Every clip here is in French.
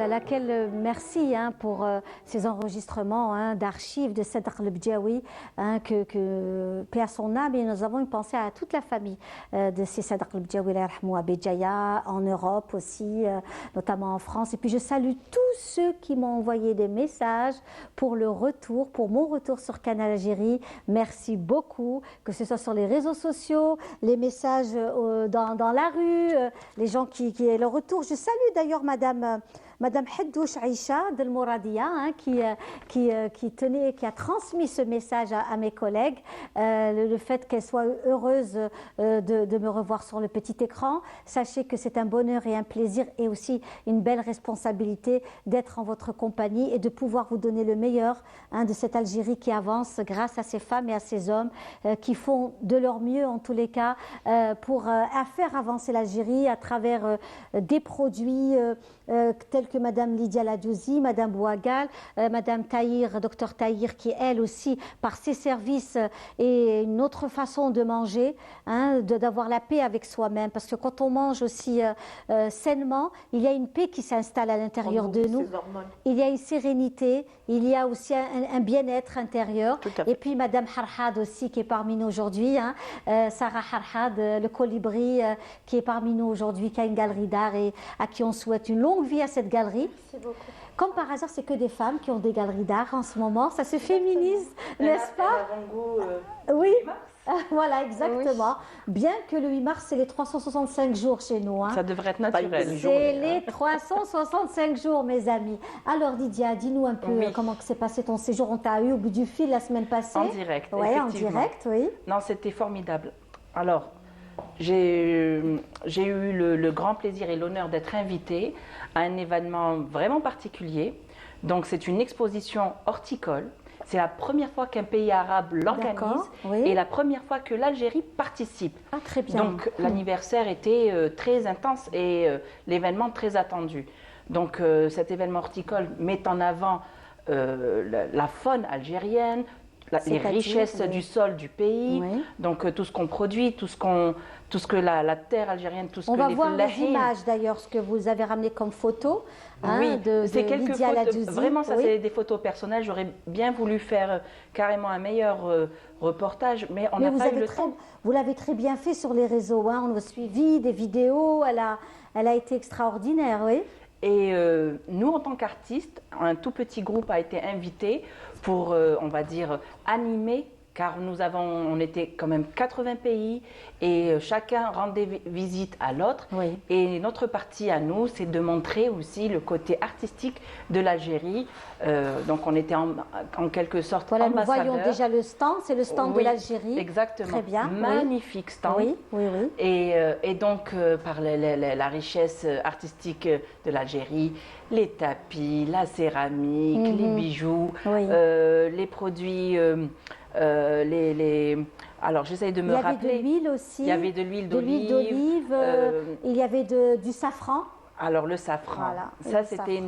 à laquelle merci pour ces enregistrements d'archives de Sadr el-Bdjaoui, paix à son âme, et nous avons une pensée à toute la famille de ces Sadr el-Bdjaoui à Béjaïa, en Europe aussi, notamment en France. Et puis je salue tous ceux qui m'ont envoyé des messages pour le retour, pour mon retour sur Canal Algérie. Merci beaucoup, que ce soit sur les réseaux sociaux, les messages dans la rue, les gens qui est le retour. Je salue d'ailleurs Madame Haddouche Aïcha Del Mouradia qui a transmis ce message à mes collègues, le fait qu'elle soit heureuse de me revoir sur le petit écran. Sachez que c'est un bonheur et un plaisir et aussi une belle responsabilité d'être en votre compagnie et de pouvoir vous donner le meilleur de cette Algérie qui avance grâce à ces femmes et à ces hommes qui font de leur mieux en tous les cas pour faire avancer l'Algérie à travers des produits tels que Madame Lydia Ladouzi, Madame Bouagal, Madame Tahir, Docteur Tahir, qui elle aussi, par ses services et une autre façon de manger, d'avoir la paix avec soi-même. Parce que quand on mange aussi sainement, il y a une paix qui s'installe à l'intérieur de nous. Il y a une sérénité, il y a aussi un bien-être intérieur. Et puis Madame Harhad aussi, qui est parmi nous aujourd'hui, Sarah Harhad, le colibri, qui est parmi nous aujourd'hui, qui a une galerie d'art et à qui on souhaite une longue vie à cette galerie. Merci beaucoup. Comme par hasard, c'est que des femmes qui ont des galeries d'art en ce moment. Ça se féminise, n'est-ce pas? Oui, voilà, exactement. Oui. Bien que le 8 mars, c'est les 365 jours chez nous. Ça devrait être naturel. C'est les 365 jours, mes amis. Alors, Lydia, dis-nous un peu comment s'est passé ton séjour. On t'a eu au bout du fil la semaine passée. En direct, oui, en direct, oui. Non, c'était formidable. Alors, j'ai eu le grand plaisir et l'honneur d'être invitée à un événement vraiment particulier. Donc, c'est une exposition horticole. C'est la première fois qu'un pays arabe l'organise et la première fois que l'Algérie participe. Ah, très bien. Donc, l'anniversaire était très intense et l'événement très attendu. Donc, cet événement horticole met en avant la faune algérienne, les richesses du sol du pays, donc tout ce qu'on produit, tout ce que la terre algérienne, tout ce on que va voir les images d'ailleurs, ce que vous avez ramené comme photos. Oui, c'est quelques Lydia photos. Ladouzi. Vraiment, ça c'est des photos personnelles. J'aurais bien voulu faire carrément un meilleur reportage, mais on n'a pas eu le temps. Vous l'avez très bien fait sur les réseaux. On a suivi des vidéos. Elle a été extraordinaire, oui. Et nous, en tant qu'artistes, un tout petit groupe a été invité pour, on va dire, animer, car on était quand même 80 pays et chacun rendait visite à l'autre. Oui. Et notre partie à nous, c'est de montrer aussi le côté artistique de l'Algérie. Donc on était en quelque sorte ambassadeurs. Nous voyons déjà le stand, c'est le stand de l'Algérie. Exactement. Très bien. Magnifique stand. Oui. Et donc par la richesse artistique de l'Algérie, les tapis, la céramique, les bijoux, les produits... Alors, j'essaye de me rappeler. Il y avait de l'huile aussi. Il y avait de l'huile d'olive. Il y avait du safran. Alors, le safran. Voilà, ça, c'était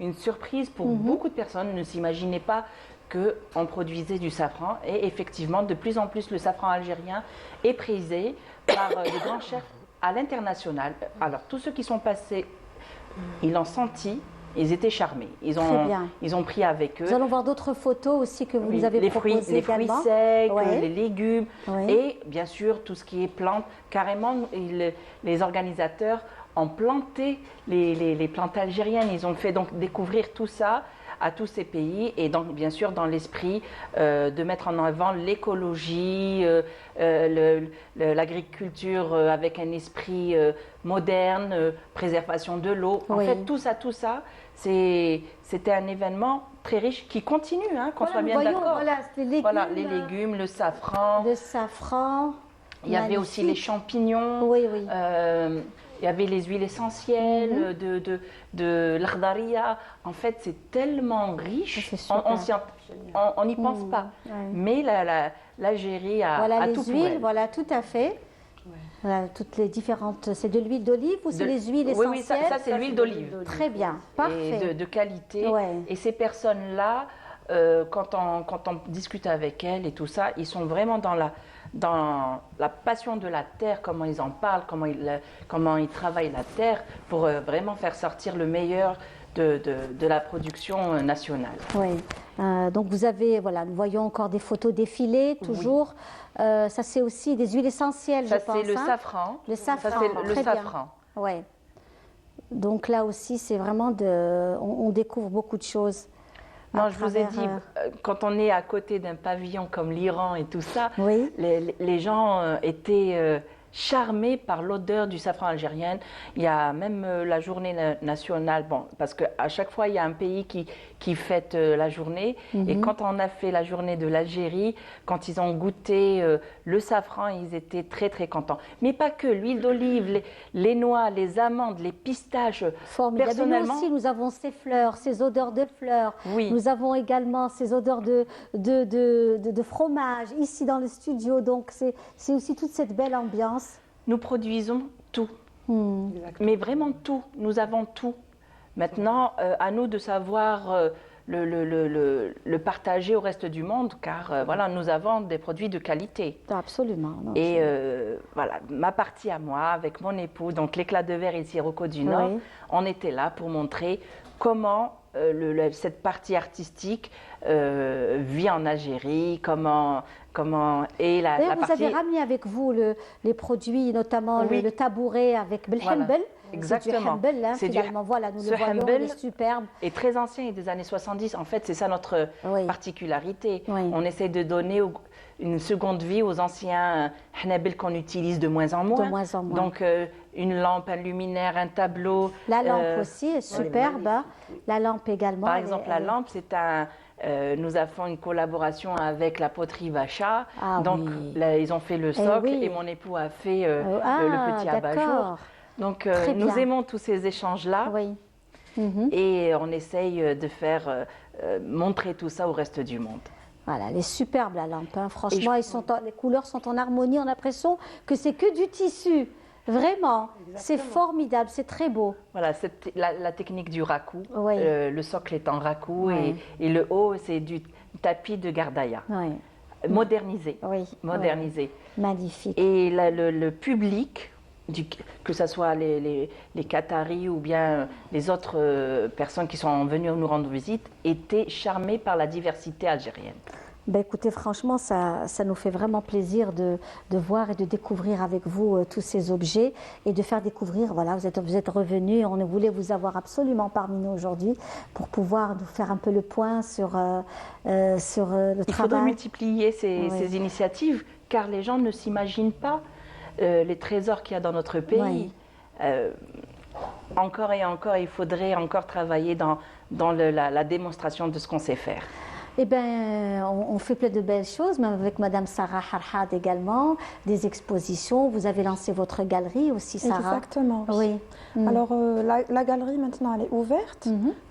une surprise pour beaucoup de personnes. Ne s'imaginaient pas qu'on produisait du safran. Et effectivement, de plus en plus, le safran algérien est prisé par des grands chefs à l'international. Alors, tous ceux qui sont passés, ils l'ont senti. Ils étaient charmés. Ils ont pris avec eux. Nous allons voir d'autres photos aussi que vous nous avez proposées également. Les fruits secs, les légumes et bien sûr tout ce qui est plantes. Carrément, les organisateurs ont planté les plantes algériennes. Ils ont fait donc découvrir tout ça à tous ces pays et donc bien sûr dans l'esprit de mettre en avant l'écologie, l'agriculture avec un esprit moderne, préservation de l'eau. En fait, tout ça, c'était un événement très riche qui continue, qu'on soit bien d'accord. Voilà, les légumes, le safran. Le safran. Il y avait aussi les champignons. Oui. Il y avait les huiles essentielles de l'Akhdariya. En fait, c'est tellement riche, on n'y pense pas. Mais l'Algérie a tout pour elle. Voilà, tout à fait. Voilà, toutes les différentes... C'est de l'huile d'olive ou c'est les huiles essentielles? Oui, ça c'est l'huile d'olive. Très bien, parfait. Et de qualité. Et ces personnes-là, quand on discute avec elles et tout ça, ils sont vraiment dans la passion de la terre, comment ils en parlent, comment ils travaillent la terre pour vraiment faire sortir le meilleur de la production nationale. Oui. Donc vous avez, voilà, nous voyons encore des photos défilées, toujours. Ça, c'est aussi des huiles essentielles, Ça, je pense. c'est le hein. safran. Le safran, Ça, c'est le très safran. bien. Ouais. Donc là aussi, c'est vraiment on découvre beaucoup de choses. Non, je vous ai dit, quand on est à côté d'un pavillon comme l'Iran et tout ça, Oui. les gens étaient charmés par l'odeur du safran algérien. Il y a même la journée nationale, bon, parce qu'à chaque fois, il y a un pays qui fête la journée. Et quand on a fait la journée de l'Algérie, quand ils ont goûté le safran, ils étaient très, très contents. Mais pas que, l'huile d'olive, les noix, les amandes, les pistaches. Formidable. Personnellement, nous aussi, nous avons ces fleurs, ces odeurs de fleurs. Oui. Nous avons également ces odeurs de fromage ici dans le studio. Donc, c'est aussi toute cette belle ambiance. Nous produisons tout, mais vraiment tout. Nous avons tout. Maintenant, à nous de savoir le partager au reste du monde, car voilà, nous avons des produits de qualité. Absolument. Non, Et voilà, ma partie à moi, avec mon époux, donc l'éclat de verre ici, Rocco du Nord, Oui. on était là pour montrer comment cette partie artistique vit en Algérie, comment est la D'ailleurs, partie... vous avez ramené avec vous les produits, notamment Oui. le tabouret avec Belhembel. Voilà. Exactement. C'est du Hembel, hein, C'est du- finalement. Voilà, nous ce le voyons, Hembel il est superbe. est très ancien, il est des années 70. En fait, c'est ça notre Oui. particularité. Oui. On essaie de donner une seconde vie aux anciens Hnabil qu'on utilise de moins en moins. De moins en moins. Donc, une lampe, un luminaire, un tableau. La lampe aussi est superbe. Hein. La lampe également. Par elle est- exemple, la elle est- lampe, c'est un... nous avons une collaboration avec la poterie Vacha. Ah Donc, oui. là, ils ont fait le socle oui. et mon époux a fait Ah, le petit abat-jour. d'accord. Donc, Très nous bien. aimons tous ces échanges-là. Oui. Mhm. Et on essaye de faire montrer tout ça au reste du monde. Voilà, elle est superbe la lampe. Hein. Franchement, les couleurs sont en harmonie. On a l'impression que c'est que du tissu. Vraiment, c'est formidable, c'est très beau. Voilà, c'est la technique du raku. Oui. Le socle est en raku Oui. et le haut, c'est du tapis de gardaya. Oui, Modernisé. oui. Modernisé. Oui. Magnifique. Et le public, que ce soit les Qataris ou bien les autres personnes qui sont venues nous rendre visite, étaient charmés par la diversité algérienne. Ben écoutez, franchement, ça nous fait vraiment plaisir de voir et de découvrir avec vous tous ces objets et de faire découvrir, voilà, vous êtes revenus, on voulait vous avoir absolument parmi nous aujourd'hui pour pouvoir nous faire un peu le point sur le travail. Il faudrait multiplier Oui. ces initiatives, car les gens ne s'imaginent pas les trésors qu'il y a dans notre pays. Oui. Encore et encore, il faudrait encore travailler dans la démonstration de ce qu'on sait faire. Eh bien, on fait plein de belles choses, même avec Madame Sarah Harhad également, des expositions. Vous avez lancé votre galerie aussi, Sarah. Exactement. Oui. Alors, la galerie, maintenant, elle est ouverte.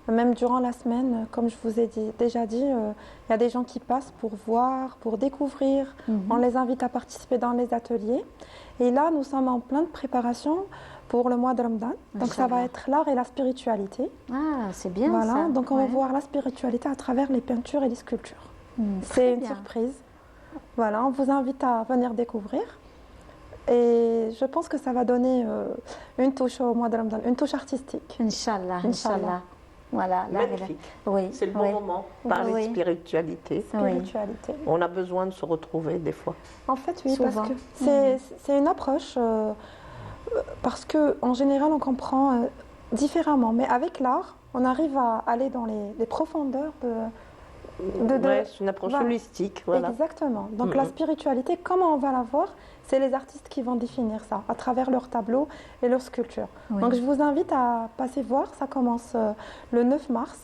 Même durant la semaine, comme je vous ai déjà dit, il y a des gens qui passent pour voir, pour découvrir. On les invite à participer dans les ateliers. Et là, nous sommes en pleine préparation pour le mois de Ramadan. Donc, ça va être l'art et la spiritualité. Ah, c'est bien Voilà. ça. Donc, on va Ouais. voir la spiritualité à travers les peintures et les sculptures. Très C'est une bien. surprise. Voilà, on vous invite à venir découvrir. Et je pense que ça va donner une touche au mois de Ramadan, une touche artistique. Inch'Allah, Inch'Allah. Inch'Allah. Voilà. là, Magnifique. Oui. C'est le oui. bon moment. Parler Oui. de spiritualité. Oui. Spiritualité. On a besoin de se retrouver des fois. En fait, oui, Souvent. parce que c'est une approche, parce qu'en général, on comprend différemment. Mais avec l'art, on arrive à aller dans les profondeurs de Ouais, c'est une approche voilà. holistique. Voilà. Exactement. Donc la spiritualité, comment on va la voir, c'est les artistes qui vont définir ça à travers leurs tableaux et leurs sculptures. Oui. Donc je vous invite à passer voir. Ça commence le 9 mars.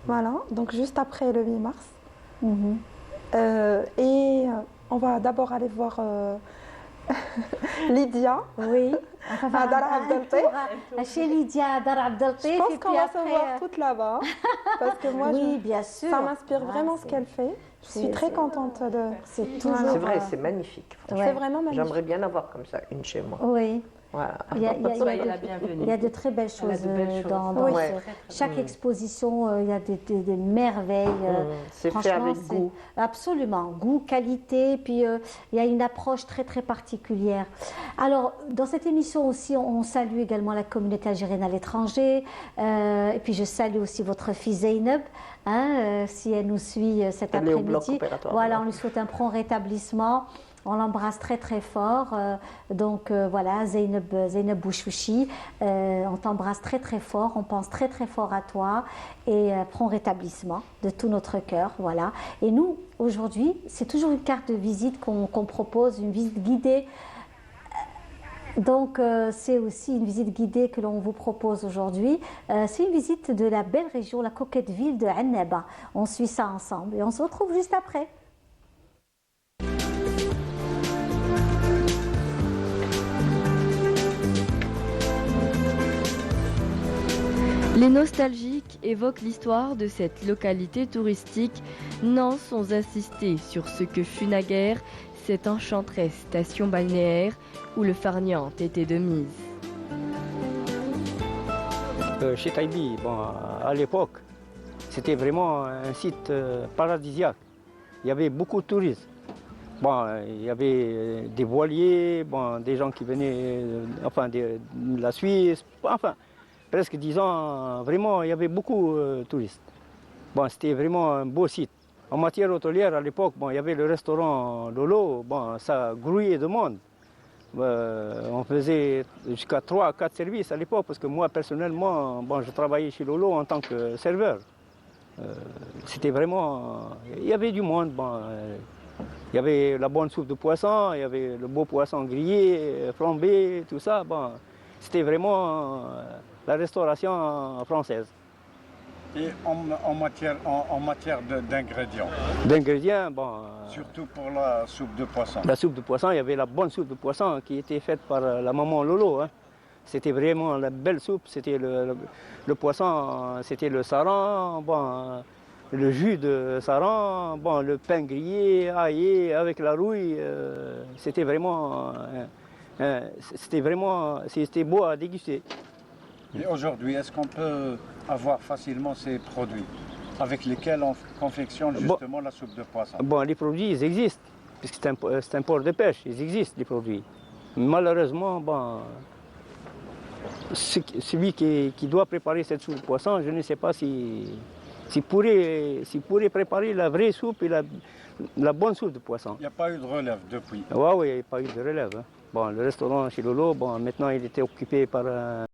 Voilà, donc juste après le 8 mars. Mhm. On va d'abord aller voir Lydia. Oui. On va À Dar faire un Abdeltif. tour chez Lydia à Dar Abdeltif. Je pense et qu'on puis va après, se voir toutes là-bas. Parce que moi, oui, bien sûr. ça m'inspire Ah, vraiment ce c'est- qu'elle fait. Je suis c'est- très contente de... C'est toujours. C'est vrai, c'est magnifique. franchement. C'est vraiment magnifique. J'aimerais bien avoir comme ça une chez moi. Oui. Voilà. Soyez la bienvenue. Il y a de très belles choses, de belles choses. dans Oui. chaque exposition. Il y a des merveilles. C'est fait Franchement, avec goût. Absolument, goût, qualité, puis il y a une approche très très particulière. Alors, dans cette émission aussi, on salue également la communauté algérienne à l'étranger, et puis je salue aussi votre fille Zeynep, hein, si elle nous suit cet Elle est au bloc après-midi. opératoire. Voilà, on lui souhaite un prompt rétablissement. On l'embrasse très très fort. Donc voilà, Zeynep Bouchouchi, on t'embrasse très très fort. On pense très très fort à toi et prompt rétablissement de tout notre cœur. Voilà. Et nous, aujourd'hui, c'est toujours une carte de visite qu'on propose, une visite guidée. Donc c'est aussi une visite guidée que l'on vous propose aujourd'hui. C'est une visite de la belle région, la coquette ville de Annaba. On suit ça ensemble et on se retrouve juste après. Les nostalgiques évoquent l'histoire de cette localité touristique, non sans insister sur ce que fut naguère cette enchanteresse station balnéaire où le farniente était de mise. Chez Taïbi, bon, à l'époque, c'était vraiment un site paradisiaque. Il y avait beaucoup de touristes. Bon, il y avait des voiliers, bon, des gens qui venaient enfin, de la Suisse, enfin, presque 10 ans, vraiment, il y avait beaucoup de touristes. Bon, c'était vraiment un beau site. En matière hôtelière, à l'époque, bon, il y avait le restaurant Lolo, bon, ça grouillait de monde. On faisait jusqu'à 3 à 4 services à l'époque, parce que moi, personnellement, bon, je travaillais chez Lolo en tant que serveur. C'était vraiment... Il y avait du monde. Bon, il y avait la bonne soupe de poisson, il y avait le beau poisson grillé, flambé, tout ça. Bon, c'était vraiment la restauration française. Et en matière d'ingrédients, D'ingrédients, bon... surtout pour la soupe de poisson. La soupe de poisson, il y avait la bonne soupe de poisson qui était faite par la maman Lolo. Hein. C'était vraiment la belle soupe, c'était le poisson, c'était le saran, bon, le jus de saran, bon, le pain grillé, aillé, avec la rouille. C'était vraiment beau à déguster. Et aujourd'hui, est-ce qu'on peut avoir facilement ces produits avec lesquels on confectionne justement la soupe de poisson? Bon, les produits, ils existent, puisque c'est un port de pêche, ils existent, les produits. Malheureusement, bon, celui qui doit préparer cette soupe de poisson, je ne sais pas s'il pourrait préparer la vraie soupe et la bonne soupe de poisson. Il n'y a pas eu de relève depuis. Oui, il n'y a pas eu de relève. Hein. Bon, le restaurant chez Lolo, bon, maintenant il était occupé par un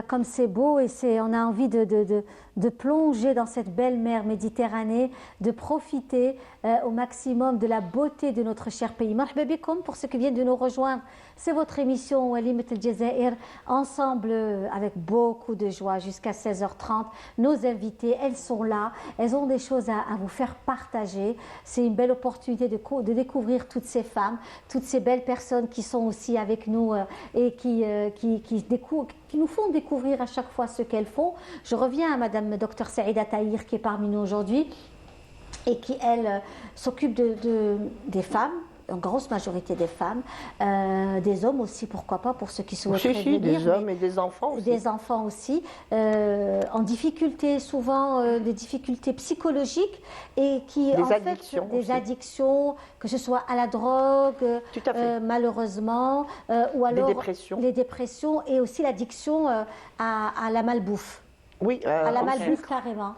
Comme c'est beau et on a envie de plonger dans cette belle mer Méditerranée, de profiter au maximum de la beauté de notre cher pays. Marhaba bikoum, pour ceux qui viennent de nous rejoindre, c'est votre émission Walimat El Jazair, ensemble avec beaucoup de joie jusqu'à 16h30. Nos invités, elles sont là, elles ont des choses à vous faire partager. C'est une belle opportunité de découvrir toutes ces femmes, toutes ces belles personnes qui sont aussi avec nous et qui nous font découvrir à chaque fois ce qu'elles font. Je reviens à Madame Dr Saïda Tahir qui est parmi nous aujourd'hui et qui, elle, s'occupe des femmes, en grosse majorité des femmes, des hommes aussi, pourquoi pas, pour ceux qui souhaiteraient venir. Des hommes et des enfants aussi. Des enfants aussi, en difficulté, souvent des difficultés psychologiques et qui, des en addictions fait, des addictions, que ce soit à la drogue, Tout à fait. malheureusement, ou alors Les dépressions. les dépressions et aussi l'addiction à la malbouffe. Oui, À la au malbouffe sucre. carrément.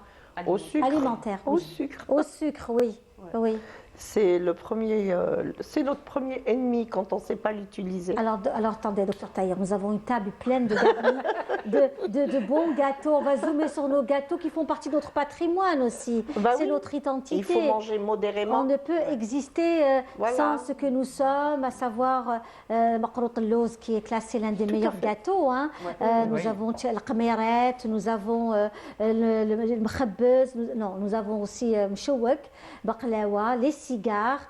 Au sucre. Alimentaire. Au oui. sucre. Au sucre, oui. Oui. C'est notre premier ennemi quand on ne sait pas l'utiliser. Alors attendez, docteur Tahir, nous avons une table pleine de garnis, de bons gâteaux. On va zoomer sur nos gâteaux qui font partie de notre patrimoine aussi. Bah c'est oui. notre identité. Il faut manger modérément. On ne peut exister Voilà. sans ce que nous sommes, à savoir Maqrout al-Lawz qui est classé l'un des meilleurs gâteaux. Hein. Nous avons le qamirat, nous avons le mkhabbez, nous avons aussi mchouak, baqlawa, les cigares,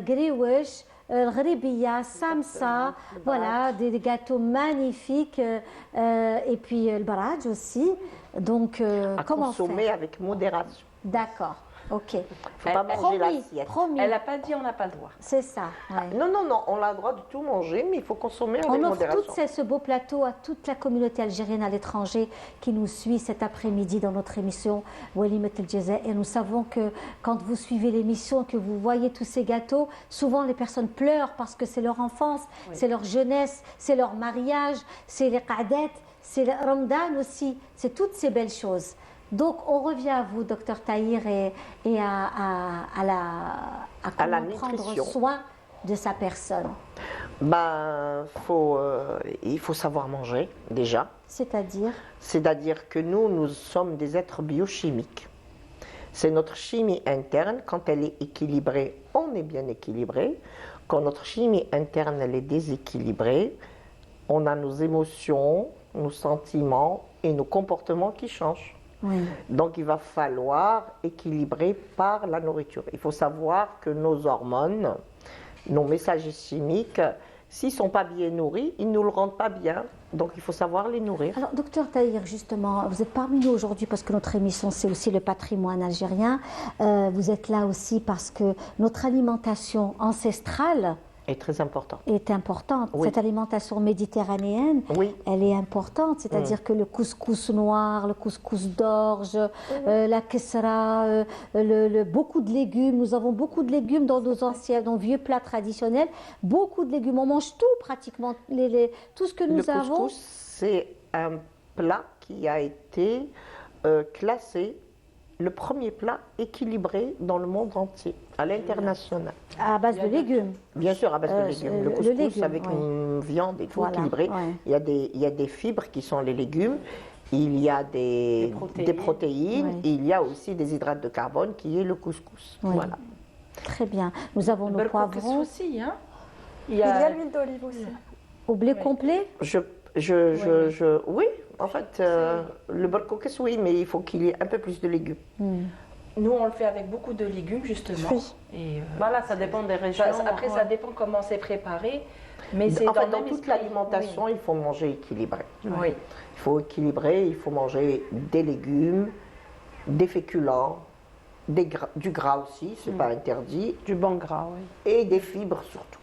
griouche, Ghribiya, Samsa, voilà, des gâteaux magnifiques, et puis le barrage aussi. Donc, À comment consommer faire? avec modération. D'accord, ok. Il ne faut pas manger l'assiette. Promis, Elle n'a pas dit on n'a pas le droit. c'est ça. Ouais. Non, on a le droit de tout manger, mais il faut consommer avec On offre modération. ce beau plateau à toute la communauté algérienne à l'étranger qui nous suit cet après-midi dans notre émission Walimat El Jazair. Et nous savons que quand vous suivez l'émission, que vous voyez tous ces gâteaux, souvent les personnes pleurent parce que c'est leur enfance, c'est leur jeunesse, c'est leur mariage, c'est les qadet, c'est le Ramadan aussi, c'est toutes ces belles choses. Donc on revient à vous, docteur Tahir, et à comment prendre nutrition. soin de sa personne. Il faut savoir manger déjà. C'est-à-dire C'est-à-dire que nous sommes des êtres biochimiques. C'est notre chimie interne. Quand elle est équilibrée, on est bien équilibré. Quand notre chimie interne elle est déséquilibrée, on a nos émotions, nos sentiments et nos comportements qui changent. oui. Donc il va falloir équilibrer par la nourriture. Il faut savoir que nos hormones, nos messagers chimiques, s'ils ne sont pas bien nourris, ils ne nous le rendent pas bien. Donc il faut savoir les nourrir. Alors, docteur Tahir, justement, vous êtes parmi nous aujourd'hui parce que notre émission, c'est aussi le patrimoine algérien. Vous êtes là aussi parce que notre alimentation ancestrale Est très important. est importante. Oui. Cette alimentation méditerranéenne, Oui. elle est importante. C'est-à-dire que le couscous noir, le couscous d'orge, la kessra, beaucoup de légumes. Nous avons beaucoup de légumes dans nos vieux plats traditionnels. Beaucoup de légumes. On mange tout pratiquement. Tout ce que nous Le avons. couscous, c'est un plat qui a été classé, le premier plat équilibré dans le monde entier, à l'international. À base de légumes. Bien sûr, à base de légumes. Le couscous légume, avec oui. une viande et tout Voilà, équilibré. ouais. Il y a des fibres qui sont les légumes. Il y a des protéines. Ouais. Et il y a aussi des hydrates de carbone qui est le couscous. Oui. Voilà. Très bien. Nous avons nos poivrons aussi, hein. Il y a l'huile d'olive aussi. au blé complet. Oui, en fait, le barcoquès, oui, mais il faut qu'il y ait un peu plus de légumes. Nous, on le fait avec beaucoup de légumes, justement. Oui. Et, Voilà, ça dépend des régions. après, ça dépend comment c'est préparé. Mais c'est En fait, le dans même toute esprit. l'alimentation, il faut manger équilibré. Oui. Il faut équilibrer, il faut manger des légumes, des féculents, du gras aussi, c'est pas interdit, Du bon gras, oui. et des fibres surtout.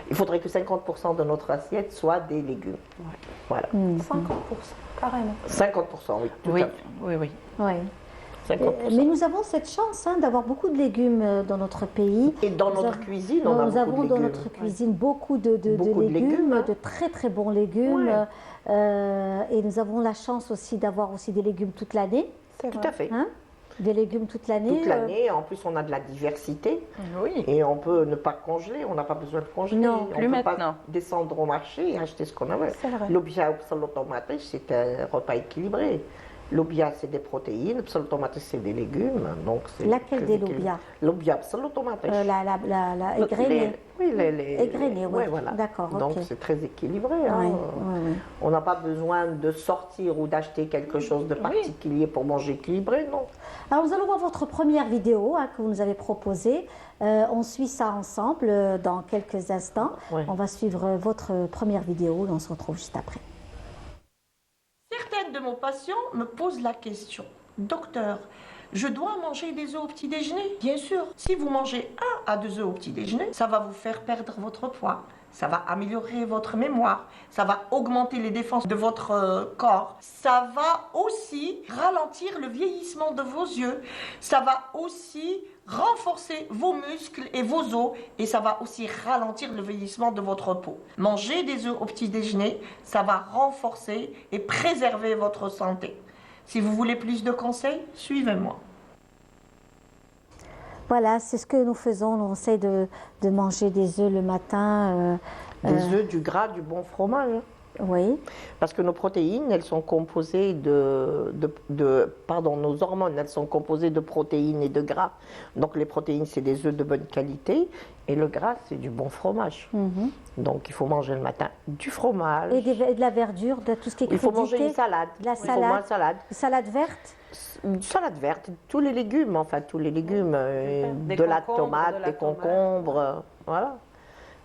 Il faudrait que 50% de notre assiette soit des légumes. Voilà. 50%, carrément. 50%, oui. Tout Oui, à fait. oui, oui. Oui. 50%. Mais nous avons cette chance d'avoir beaucoup de légumes dans notre pays. Et dans Nous notre avons- cuisine, on a Nous beaucoup avons de dans légumes. notre cuisine beaucoup de Beaucoup de légumes, hein. de très très bons légumes. Ouais. Et nous avons la chance aussi d'avoir aussi des légumes toute l'année. C'est Tout vrai. à fait. Hein. Des légumes toute l'année. Toute l'année. En plus, on a de la diversité. Oui. Et on peut ne pas congeler. On n'a pas besoin de congeler. Non, on plus peut pas maintenant. descendre au marché et acheter ce qu'on a. C'est vrai. L'obia tomate, c'est un repas équilibré. L'obia, c'est des protéines. Le tomate, c'est des légumes. Donc c'est Laquelle très des équilibré. l'obia? L'obia, tomate. La égrenée. Oui, les Égrenée, oui. ouais, voilà. D'accord, Donc ok. c'est très équilibré. hein. Oui, oui, oui. On n'a pas besoin de sortir ou d'acheter quelque chose de particulier pour manger équilibré, non. Alors, nous allons voir votre première vidéo que vous nous avez proposée. On suit ça ensemble dans quelques instants. Ouais. On va suivre votre première vidéo et on se retrouve juste après. Certaines de nos patients me posent la question, docteur, je dois manger des œufs au petit déjeuner? Bien sûr, si vous mangez 1 à 2 œufs au petit déjeuner, ça va vous faire perdre votre poids. Ça va améliorer votre mémoire, ça va augmenter les défenses de votre corps, ça va aussi ralentir le vieillissement de vos yeux, ça va aussi renforcer vos muscles et vos os et ça va aussi ralentir le vieillissement de votre peau. Manger des œufs au petit déjeuner, ça va renforcer et préserver votre santé. Si vous voulez plus de conseils, suivez-moi. Voilà, c'est ce que nous faisons. Nous essaie de manger des œufs le matin. Des œufs, du gras, du bon fromage. hein. Oui, Parce que nos protéines, elles sont composées pardon, nos hormones, elles sont composées de protéines et de gras. Donc les protéines, c'est des œufs de bonne qualité et le gras, c'est du bon fromage. Donc il faut manger le matin du fromage. et de la verdure, de tout ce qui est Il faut manger crudité. une salade. De la Il faut manger salade. une salade. Salade verte. Une salade verte, tous les légumes, enfin tous les légumes, Des de la concombres, tomate, de la des tomate. concombres, voilà.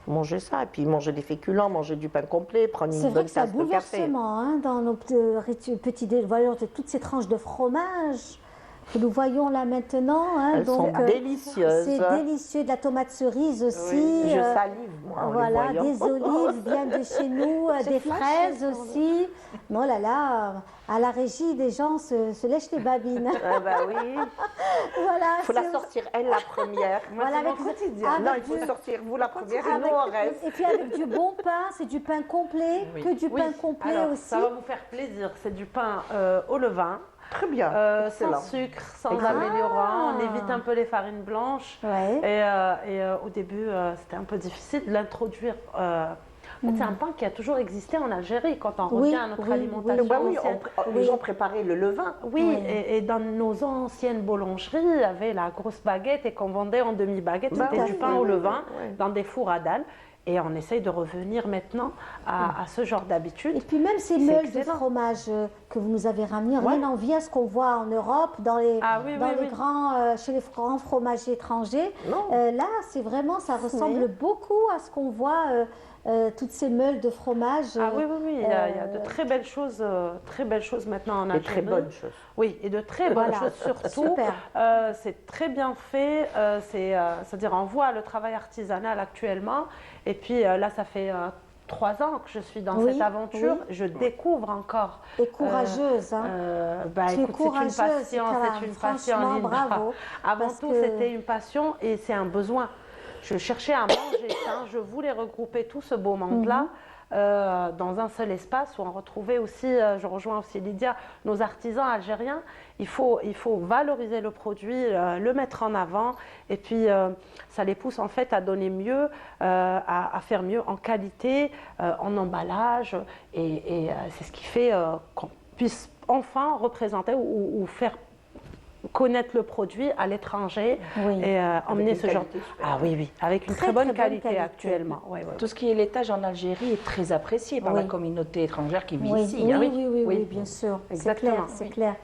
Manger ça, et puis manger des féculents, manger du pain complet, prendre C'est une vrai bonne que c'est un tasse de café. bouleversement dans nos petits voyons toutes ces tranches de fromage que nous voyons là maintenant. Elles sont délicieuses. C'est délicieux, de la tomate cerise aussi. Oui, je salive, moi, en les Voilà, voyant. des olives viennent de chez nous, des fraises aussi. Oh là là, à la régie, des gens se lèchent les babines. Ah bah oui, Voilà, il faut la c'est- sortir elle la première. Voilà, avec Non, il faut sortir vous la première et nous on reste. et puis avec du bon pain, c'est du pain complet, que du pain complet Alors, aussi. ça va vous faire plaisir. C'est du pain au levain, Très bien, sans excellent. sucre, sans Ah. améliorant. On évite un peu les farines blanches. Ouais. Et au début, c'était un peu difficile de l'introduire. En fait, c'est un pain qui a toujours existé en Algérie quand on Oui, revient à notre oui, alimentation Bah oui, ancienne. ils ont préparé le levain. Oui, Oui. et dans nos anciennes boulangeries, il y avait la grosse baguette et qu'on vendait en demi-baguette. Bah C'était oui, du pain oui, au oui, levain oui. dans des fours à dalles. Et on essaye de revenir maintenant à ce genre d'habitude. Et puis même ces C'est meules de excellent. fromage que vous nous avez ramenés, rien n'en vient à ce qu'on voit en Europe, dans les, Ah oui, dans oui, les oui. grands, chez les grands fromagers étrangers. Non. Là, c'est vraiment, ça ressemble beaucoup à ce qu'on voit, toutes ces meules de fromage. Ah oui, oui, oui, il y a de très belles choses maintenant en Et Algérie. très bonnes choses. Oui, et de très bonnes Voilà. choses surtout. Super. C'est très bien fait. C'est-à-dire, on voit le travail artisanal actuellement. Et puis là, ça fait 3 ans que je suis dans Oui, cette aventure. oui. Je découvre encore. Et courageuse. Hein. Tu es Écoute, c'est une courageuse, passion, Ikram. c'est une passion, Franchement, Linda. bravo. Avant Parce tout, que- c'était une passion et c'est un besoin. Je cherchais à manger sain, je voulais regrouper tout ce beau monde-là dans un seul espace où on retrouvait aussi, je rejoins aussi Lydia, nos artisans algériens. Il faut valoriser le produit, le mettre en avant et puis ça les pousse en fait à donner mieux, à faire mieux en qualité, en emballage et c'est ce qui fait qu'on puisse enfin représenter ou faire connaître le produit à l'étranger Oui. et emmener une ce genre. qualité super. Ah oui, oui, avec une Très, très bonne très bonne qualité qualité. actuellement. Ouais, ouais, Tout ce qui est laitage en Algérie est très apprécié par Oui. la communauté étrangère qui vit Oui, ici. oui, hein. oui, bien sûr. C'est Exactement. clair, c'est clair.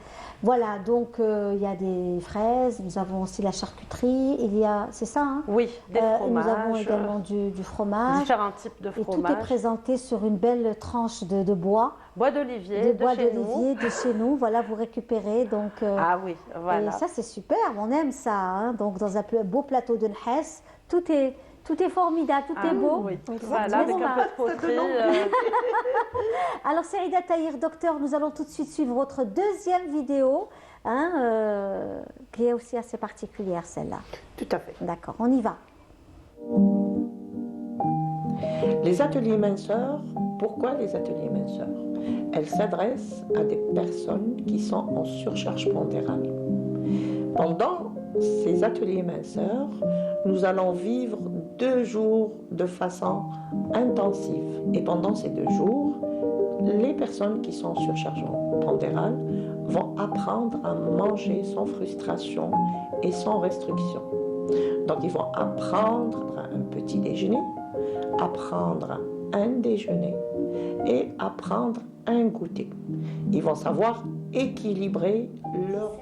Voilà, donc il y a des fraises, nous avons aussi la charcuterie, il y a, c'est ça, hein Oui, des et nous avons fromages, également du fromage. différents types de Et tout est fromages. présenté sur une belle tranche de bois, Bois d'olivier, de de bois chez nous. d'olivier de chez nous. Voilà, vous récupérez. Donc, Ah oui, voilà. et ça, c'est super, on aime ça. Hein. Donc, dans un beau plateau de Nhes, tout est formidable, tout est beau. Oui, Exactement. voilà, avec un peu de poterie. Alors, Saïda Tahir, docteur, nous allons tout de suite suivre votre deuxième vidéo, hein, qui est aussi assez particulière, celle-là. Tout à fait. D'accord, on y va. Les ateliers minceurs, pourquoi les ateliers minceurs? Elles s'adressent à des personnes qui sont en surcharge pondérale. Pendant ces ateliers minceurs, nous allons vivre 2 jours de façon intensive. Et pendant ces 2 jours, les personnes qui sont en surchargement pondéral vont apprendre à manger sans frustration et sans restriction. Donc ils vont apprendre un petit déjeuner, apprendre un déjeuner et apprendre un goûter. Ils vont savoir équilibrer leur...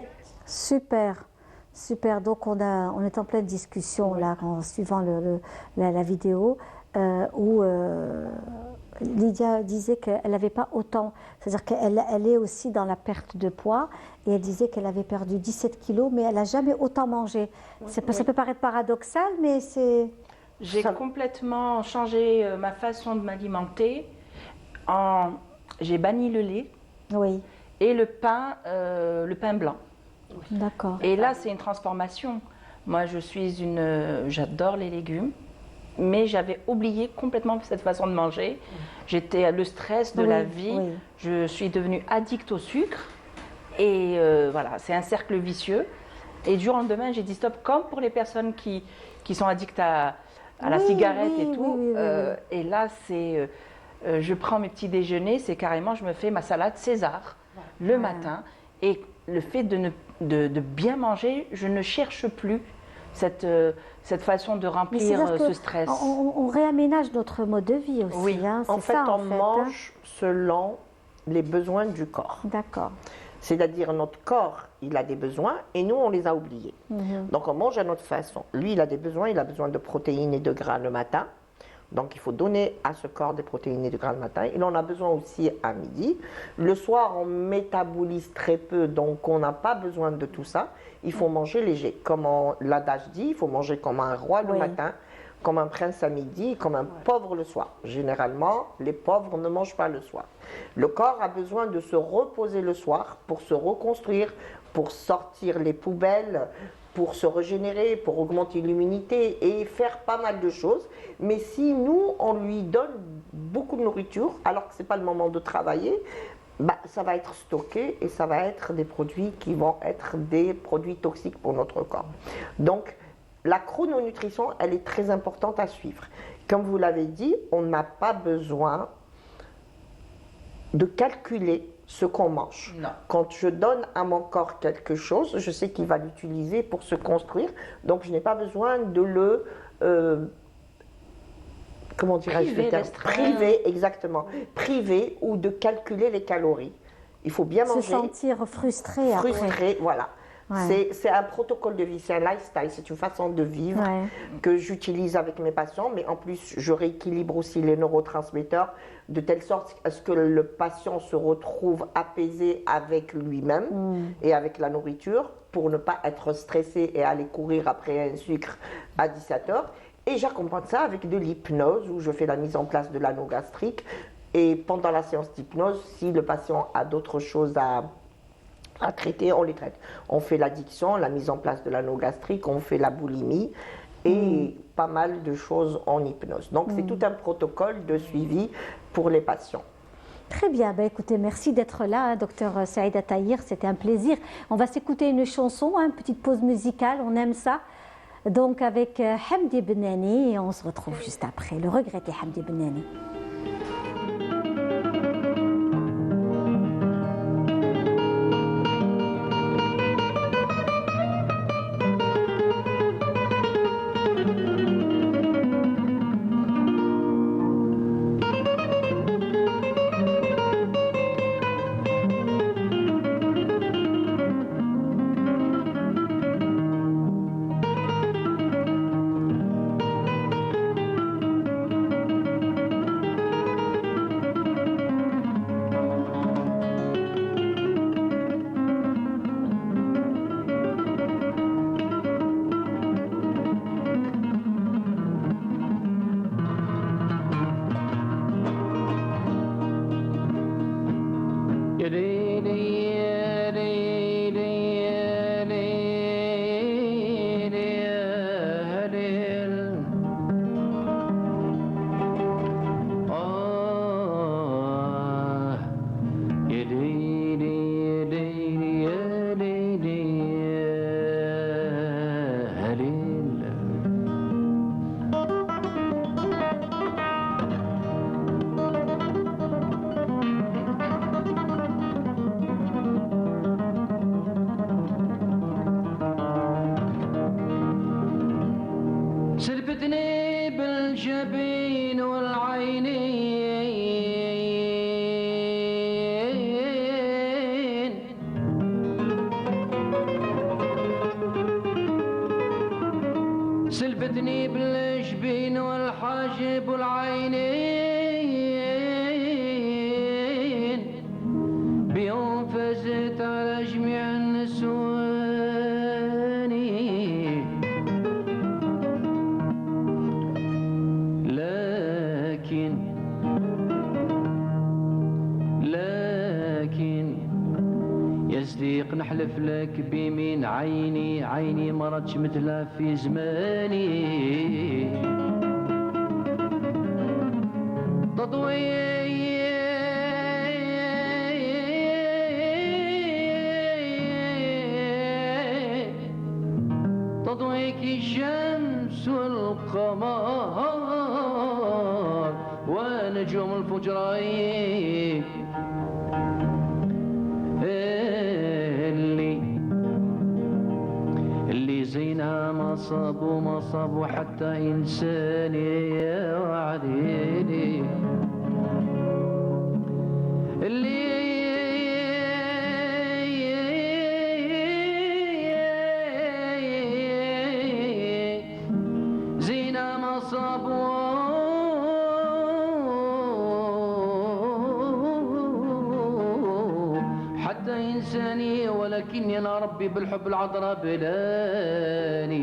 Super, super. Donc on est en pleine discussion là, en suivant la vidéo où Lydia disait qu'elle n'avait pas autant, c'est-à-dire qu'elle est aussi dans la perte de poids et elle disait qu'elle avait perdu 17 kilos, mais elle n'a jamais autant mangé. Ça peut paraître paradoxal, mais c'est... J'ai complètement changé ma façon de m'alimenter. J'ai banni le lait et le pain blanc. D'accord. Et là, c'est une transformation. Moi, j'adore les légumes, mais j'avais oublié complètement cette façon de manger. J'étais le stress de la vie. Je suis devenue addict au sucre. Et voilà, c'est un cercle vicieux. Et du jour au lendemain, j'ai dit stop, comme pour les personnes qui sont addictes à la cigarette et tout. Et là, je prends mes petits déjeuners, c'est carrément, je me fais ma salade César le matin. Et le fait de bien manger, je ne cherche plus cette façon de remplir ce stress. On réaménage notre mode de vie aussi. Oui, hein, en fait, on mange selon les besoins du corps. D'accord. C'est-à-dire notre corps, il a des besoins et nous, on les a oubliés. Donc on mange à notre façon. Lui, il a des besoins, il a besoin de protéines et de gras le matin. Donc il faut donner à ce corps des protéines et de gras le matin. Il en a besoin aussi à midi. Le soir, on métabolise très peu, donc on n'a pas besoin de tout ça. Il faut manger léger. Comme l'adage dit, il faut manger comme un roi le matin, comme un prince à midi, comme un pauvre le soir. Généralement, les pauvres ne mangent pas le soir. Le corps a besoin de se reposer le soir pour se reconstruire, pour sortir les poubelles, pour se régénérer, pour augmenter l'immunité et faire pas mal de choses. Mais si nous, on lui donne beaucoup de nourriture, alors que ce n'est pas le moment de travailler, ça va être stocké et ça va être des produits qui vont être des produits toxiques pour notre corps. Donc, la chrononutrition, elle est très importante à suivre. Comme vous l'avez dit, on n'a pas besoin de calculer ce qu'on mange. Non. Quand je donne à mon corps quelque chose, je sais qu'il va l'utiliser pour se construire, donc je n'ai pas besoin de le... comment dirais-je, priver, exactement. Priver ou de calculer les calories. Il faut bien manger. Se sentir frustré après. Frustré, voilà. C'est un protocole de vie, c'est un lifestyle, c'est une façon de vivre que j'utilise avec mes patients, mais en plus, je rééquilibre aussi les neurotransmetteurs de telle sorte à ce que le patient se retrouve apaisé avec lui-même et avec la nourriture pour ne pas être stressé et aller courir après un sucre à 17 heures. Et j'accompagne ça avec de l'hypnose où je fais la mise en place de l'anneau gastrique. Et pendant la séance d'hypnose, si le patient a d'autres choses à traiter, on les traite. On fait l'addiction, la mise en place de l'anneau gastrique, on fait la boulimie et pas mal de choses en hypnose. Donc c'est tout un protocole de suivi pour les patients. Très bien, écoutez, merci d'être là, docteur Saïda Tahir, c'était un plaisir. On va s'écouter une chanson, une petite pause musicale, on aime ça. Donc avec Hamdi Benani, et on se retrouve juste après, le regretté Hamdi Benani. الجبين والعينين سلفتني بالجبين والحاجب والعينين بيوم فزت على جميع النسوان لكن يا صديق نحلف لك بيمين عيني عيني ما راتش مثلها في زماني تضوي تضويك الشمس والقمر ونجوم الفجرين اللي زينها ما صاب حتى إنساني يا وعديني اللي زينها ما صاب حتى إنساني ولكني أنا ربي بالحب العذراء بلاني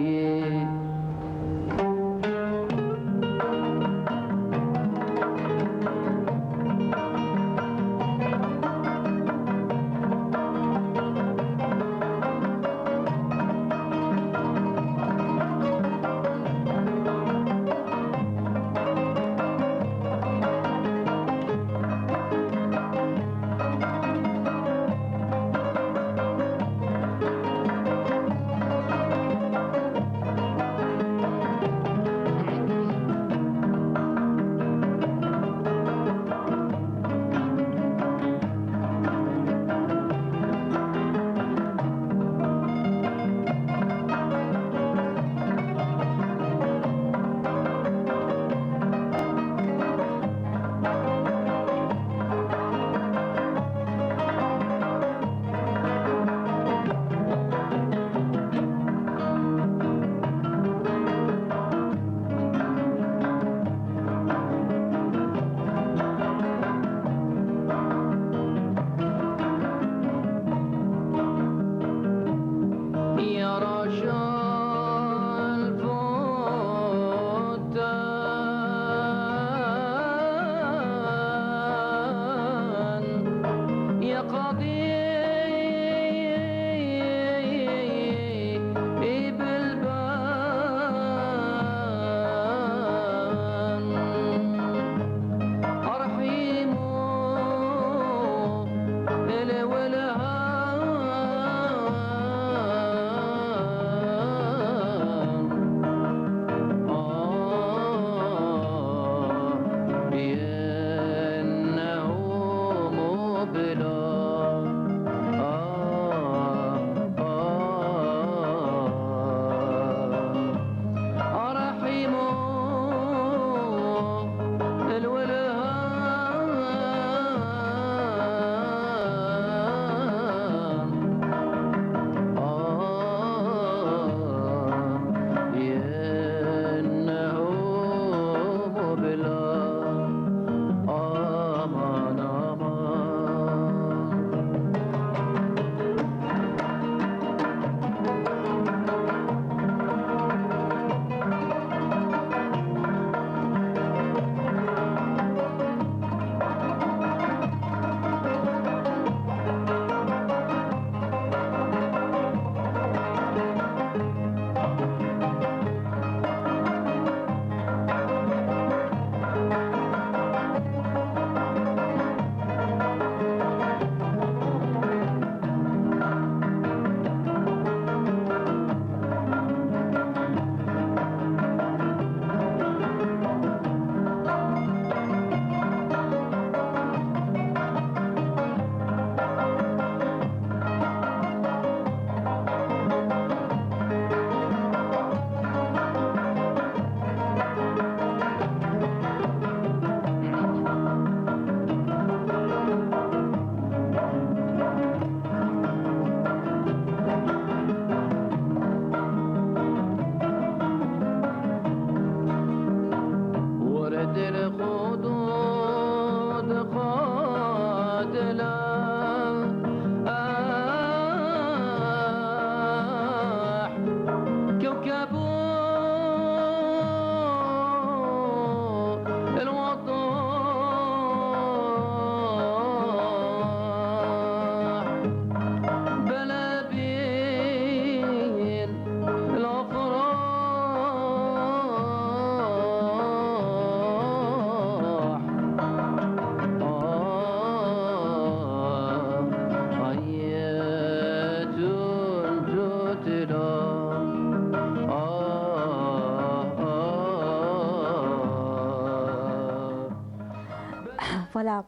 Voilà.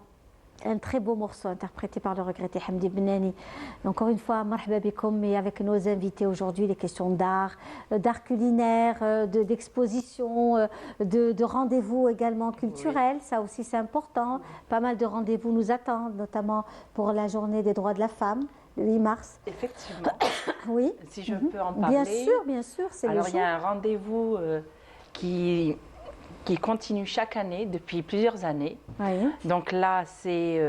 Un très beau morceau interprété par le regretté Hamdi Benani. Encore une fois, marhaba bikoum, et avec nos invités aujourd'hui, les questions d'art culinaire, d'exposition, de rendez-vous également culturels. Oui. Ça aussi, c'est important. Pas mal de rendez-vous nous attendent, notamment pour la journée des droits de la femme, le 8 mars. Effectivement. Oui. Si je peux en parler. Bien sûr. Alors, il y a un rendez-vous qui continue chaque année depuis plusieurs années. Oui. Donc là, c'est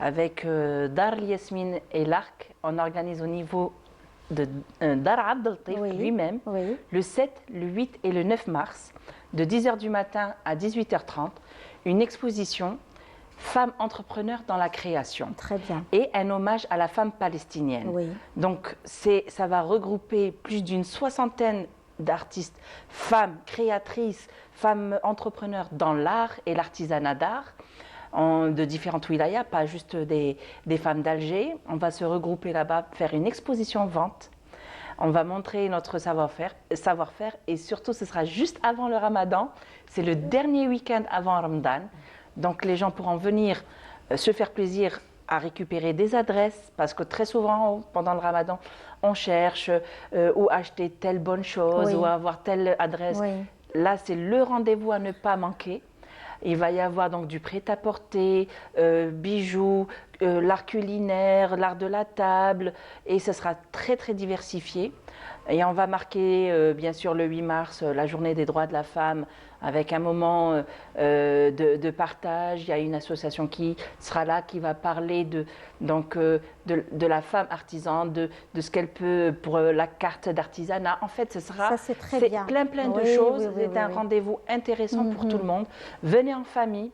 avec Dar Yasmine et l'Arc. On organise au niveau de Dar Abdeltif lui-même, le 7, le 8 et le 9 mars, de 10h du matin à 18h30, une exposition Femmes entrepreneurs dans la création. Très bien. Et un hommage à la femme palestinienne. Oui. Donc ça va regrouper plus d'une soixantaine d'artistes, femmes créatrices, femmes entrepreneurs dans l'art et l'artisanat d'art, de différentes wilayas, pas juste des femmes d'Alger. On va se regrouper là-bas, faire une exposition vente. On va montrer notre savoir-faire et surtout ce sera juste avant le Ramadan. C'est le dernier week-end avant Ramadan. Donc les gens pourront venir se faire plaisir à récupérer des adresses, parce que très souvent, pendant le Ramadan, on cherche où acheter telle bonne chose, ou avoir telle adresse. Oui. Là, c'est le rendez-vous à ne pas manquer. Il va y avoir donc du prêt-à-porter, bijoux, l'art culinaire, l'art de la table, et ce sera très, très diversifié. Et on va marquer, bien sûr, le 8 mars, la journée des droits de la femme, avec un moment de partage. Il y a une association qui sera là, qui va parler de la femme artisan, de ce qu'elle peut pour la carte d'artisanat. En fait, ce sera plein de choses. C'est un rendez-vous intéressant pour tout le monde. Venez en famille.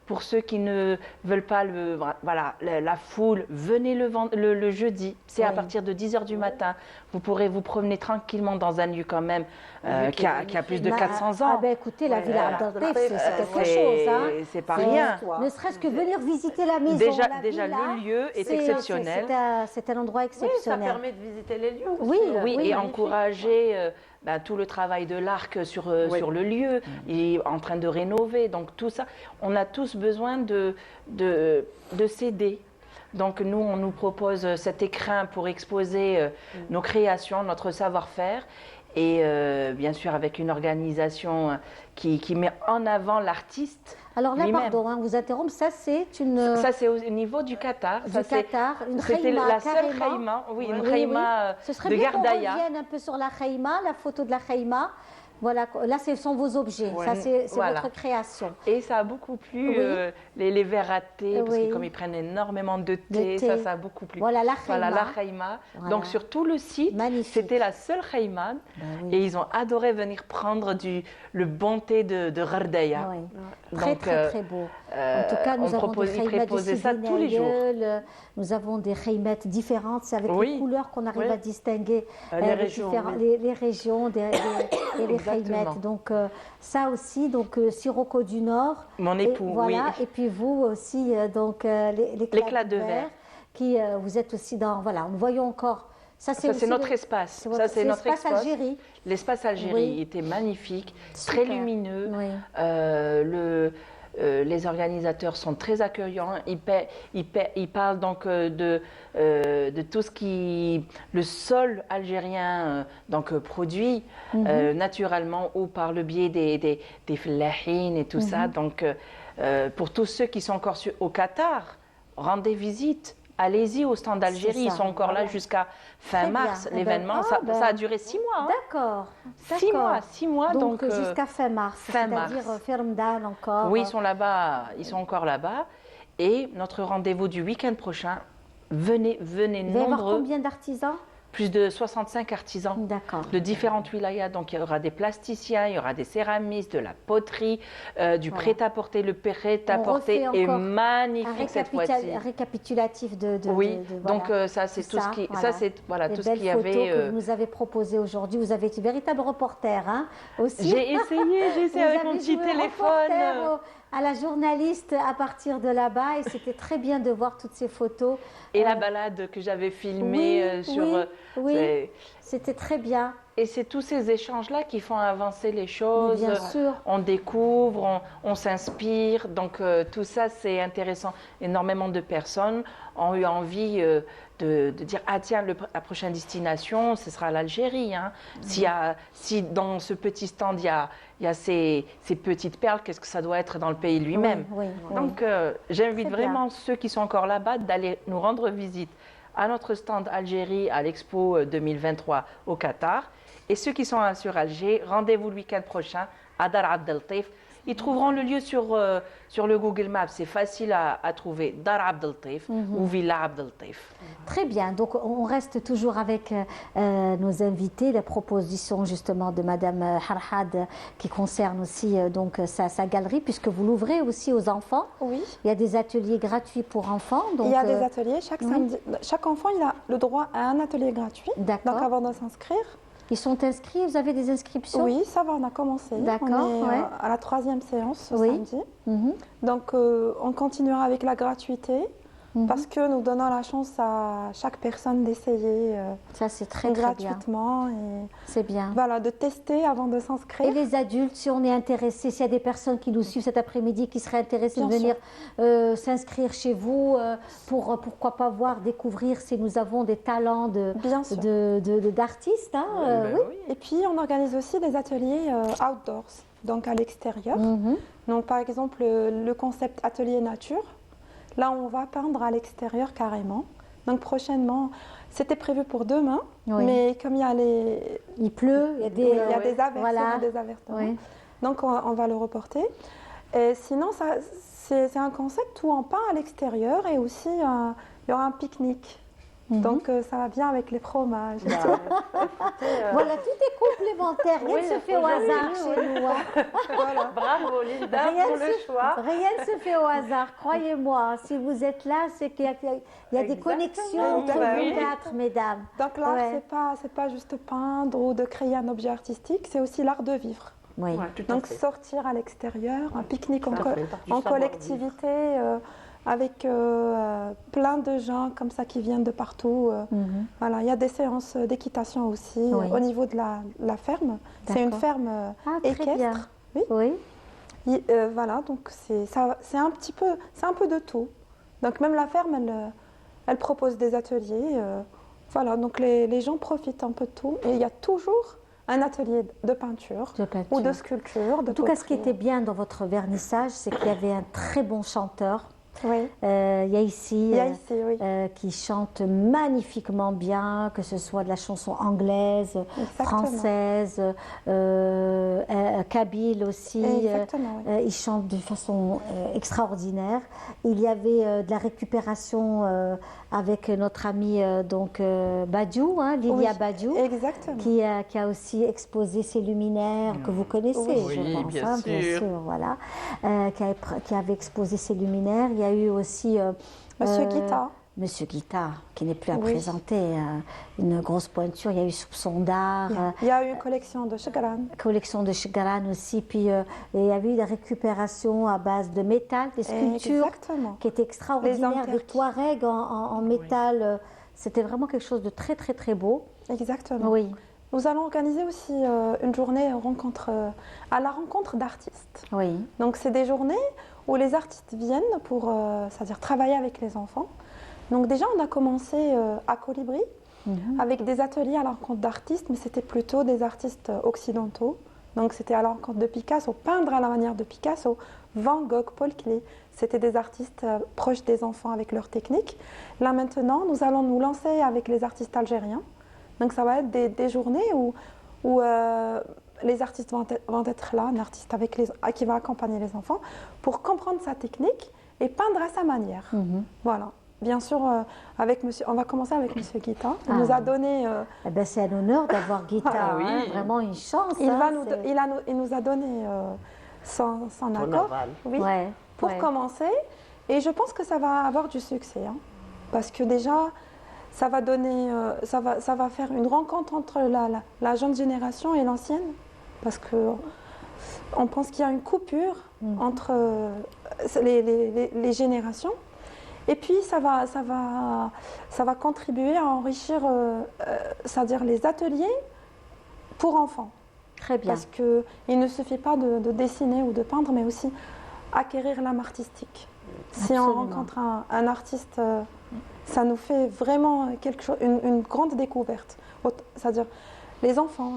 Pour ceux qui ne veulent pas la foule, venez le jeudi. C'est à partir de 10h du matin. Vous pourrez vous promener tranquillement dans un lieu quand même qui a plus de 400 ans. Ah ben écoutez, la Villa Abdeltif, c'est quelque chose. Hein. C'est pas rien. Ne serait-ce que venir visiter la maison. Déjà le lieu est exceptionnel. C'est un endroit exceptionnel. Oui, ça permet de visiter les lieux. Oui, et encourager tout le travail de l'Arc sur le lieu. Il est en train de rénover. Donc tout ça, on a tous besoin de s'aider. Donc nous, on nous propose cet écrin pour exposer nos créations, notre savoir-faire. Et bien sûr avec une organisation qui met en avant l'artiste. Alors là, pardon, vous interromps, ça c'est une... Ça c'est au niveau du Qatar. C'était la seule khaïma, une khaïma Ce serait de bien qu'on Gardaya. revienne un peu sur la khaïma, la photo de la khaïma. Voilà, là ce sont vos objets, ça c'est votre création. Et ça a beaucoup plu les verres à thé, parce que comme ils prennent énormément de thé, ça a beaucoup plu. Voilà la khaïma. Donc sur tout le site, c'était la seule khaïma et ils ont adoré venir prendre le bon thé de Gardaya. Très beau. En tout cas, nous avons des khaymettes de ça tous les jours. Nous avons des khaymettes différentes, c'est avec les couleurs qu'on arrive à distinguer les régions et les khaymettes. Donc ça aussi, Sirocco du Nord. Mon époux, Et puis vous aussi, l'éclat de verre. Qui vous êtes aussi dans, nous voyons encore. Ça, c'est notre espace. Ça, c'est notre espace Algérie. L'espace Algérie était magnifique, très lumineux. Les organisateurs sont très accueillants. Ils parlent donc de tout ce qui le sol algérien produit naturellement ou par le biais des flahines et tout ça. Donc pour tous ceux qui sont encore au Qatar, rendez visite. Allez-y au stand d'Algérie, ils sont encore là jusqu'à fin mars. L'événement, ça a duré 6 mois. D'accord. 6 mois. Donc jusqu'à fin mars, c'est-à-dire Fermdal encore. Oui, ils sont là-bas, ils sont encore là-bas. Et notre rendez-vous du week-end prochain, venez nombreux. Vous allez avoir combien d'artisans ? Plus de 65 artisans de différentes wilayas. Donc il y aura des plasticiens, il y aura des céramistes, de la poterie, du prêt-à-porter. Le prêt-à-porter est magnifique cette fois-ci. Un récapitulatif de donc ça c'est tout ce qui tout ce qu'il y avait. Que vous nous avez proposé aujourd'hui. Vous avez été véritable reporter aussi. J'ai essayé avec mon petit téléphone. À la journaliste à partir de là-bas, et c'était très bien de voir toutes ces photos. Et la balade que j'avais filmée c'était très bien. Et c'est tous ces échanges-là qui font avancer les choses. bien sûr. On découvre, on s'inspire. Donc tout ça, c'est intéressant. Énormément de personnes ont eu envie de dire ah tiens, la prochaine destination, ce sera l'Algérie. Hein. Si dans ce petit stand, il y a ces petites perles, qu'est-ce que ça doit être dans le pays lui-même. Donc j'invite vraiment ceux qui sont encore là-bas d'aller nous rendre visite à notre stand Algérie à l'Expo 2023 au Qatar. Et ceux qui sont sur Alger, rendez-vous le week-end prochain à Dar Abdel Taif. Ils trouveront le lieu sur le Google Maps. C'est facile à trouver. Dar Abdel Taif ou Villa Abdel Taif. Très bien. Donc, on reste toujours avec nos invités. La proposition, justement, de Madame Harhad qui concerne aussi donc, sa galerie, puisque vous l'ouvrez aussi aux enfants. Oui. Il y a des ateliers gratuits pour enfants. Donc, il y a des ateliers. Chaque samedi, chaque enfant, il a le droit à un atelier gratuit. D'accord. Donc, avant de s'inscrire. Ils sont inscrits, vous avez des inscriptions? Oui, ça va, on a commencé. D'accord, on est à la 3e séance ce samedi. Donc, on continuera avec la gratuité parce que nous donnons la chance à chaque personne d'essayer ça, c'est très gratuitement. C'est bien. Voilà, de tester avant de s'inscrire. Et les adultes, si on est intéressé, s'il y a des personnes qui nous suivent cet après-midi qui seraient intéressées de venir s'inscrire chez vous pour, pourquoi pas voir, découvrir si nous avons des talents d'artistes. Hein, oui. Et puis, on organise aussi des ateliers outdoors, donc à l'extérieur. Donc, par exemple, le concept atelier nature. Là, on va peindre à l'extérieur carrément. Donc, prochainement, c'était prévu pour demain, mais comme il pleut, il y a des avertissements. Donc, on va le reporter. Et sinon, c'est un concept où on peint à l'extérieur et aussi il y aura un pique-nique. Donc, ça va bien avec les fromages. Voilà, tout est complémentaire. Rien ne se fait au hasard chez nous. Voilà. Bravo, Linda, pour le choix. Rien ne se fait au hasard, croyez-moi. Si vous êtes là, c'est qu'il y a des connexions entre vous quatre, mesdames. Donc, l'art, c'est pas juste peindre ou de créer un objet artistique, c'est aussi l'art de vivre. Oui. Donc, sortir à l'extérieur, un pique-nique en collectivité. Avec plein de gens comme ça qui viennent de partout. Voilà, il y a des séances d'équitation aussi au niveau de la ferme. C'est une ferme équestre. Oui. Voilà, donc c'est un peu de tout. Donc même la ferme, elle propose des ateliers. Voilà, donc les gens profitent un peu de tout. Et il y a toujours un atelier de peinture ou de sculpture. En tout cas, ce qui était bien dans votre vernissage, c'est qu'il y avait un très bon chanteur. Oui. Il y a ici qui chante magnifiquement bien, que ce soit de la chanson anglaise, française, kabyle aussi. Il chante de façon extraordinaire. Il y avait de la récupération avec notre amie Badiou, Lilia Badiou, qui a aussi exposé ses luminaires que vous connaissez, je pense, bien sûr, voilà, qui avait exposé ses luminaires. Il y a eu aussi Monsieur Guita, qui n'est plus à présenter, une grosse pointure. Il y a eu Soupçon d'art. Il y a eu une collection de Chagaran. Collection de Chagaran aussi. Puis il y avait eu des récupérations à base de métal, des sculptures qui étaient extraordinaires, des Touaregs en métal. C'était vraiment quelque chose de très, très, très beau. Exactement. Oui. Nous allons organiser aussi une journée à la rencontre d'artistes. Oui. Donc, c'est des journées où les artistes viennent pour c'est-à-dire travailler avec les enfants. Donc déjà, on a commencé à Colibri avec des ateliers à la rencontre d'artistes, mais c'était plutôt des artistes occidentaux. Donc c'était à la rencontre de Picasso, peindre à la manière de Picasso, Van Gogh, Paul Klee. C'était des artistes proches des enfants avec leur technique. Là maintenant, nous allons nous lancer avec les artistes algériens. Donc ça va être des journées où les artistes vont être là, un artiste qui va accompagner les enfants pour comprendre sa technique et peindre à sa manière. Voilà. Bien sûr, on va commencer avec Monsieur Guita. Il nous a donné... c'est un honneur d'avoir Guita, vraiment une chance. Il nous a donné son accord pour commencer. Et je pense que ça va avoir du succès. Parce que déjà, ça va donner, ça va faire une rencontre entre la jeune génération et l'ancienne. Parce qu'on pense qu'il y a une coupure entre les générations. Et puis, ça va contribuer à enrichir, c'est-à-dire les ateliers pour enfants. Très bien. Parce qu'il ne suffit pas de dessiner ou de peindre, mais aussi acquérir l'âme artistique. Si Absolument. on rencontre un artiste, ça nous fait vraiment quelque chose, une grande découverte. C'est-à-dire, les enfants,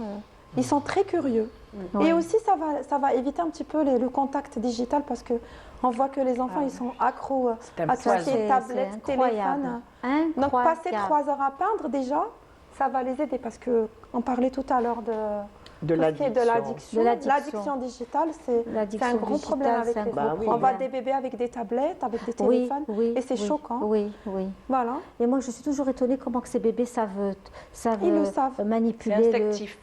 ils sont très curieux. Oui. Et aussi, ça va éviter un petit peu le contact digital parce qu'on voit que les enfants, ils sont accros à tout ce qui est tablette, téléphone. Donc, passer 3 heures à peindre, déjà, ça va les aider parce qu'on parlait tout à l'heure de l'addiction. L'addiction digitale, c'est un grand problème avec les enfants. On voit des bébés avec des tablettes, avec des téléphones, et c'est choquant. Oui. Voilà. Et moi, je suis toujours étonnée comment que ces bébés savent Ils le savent. manipuler. C'est instinctif.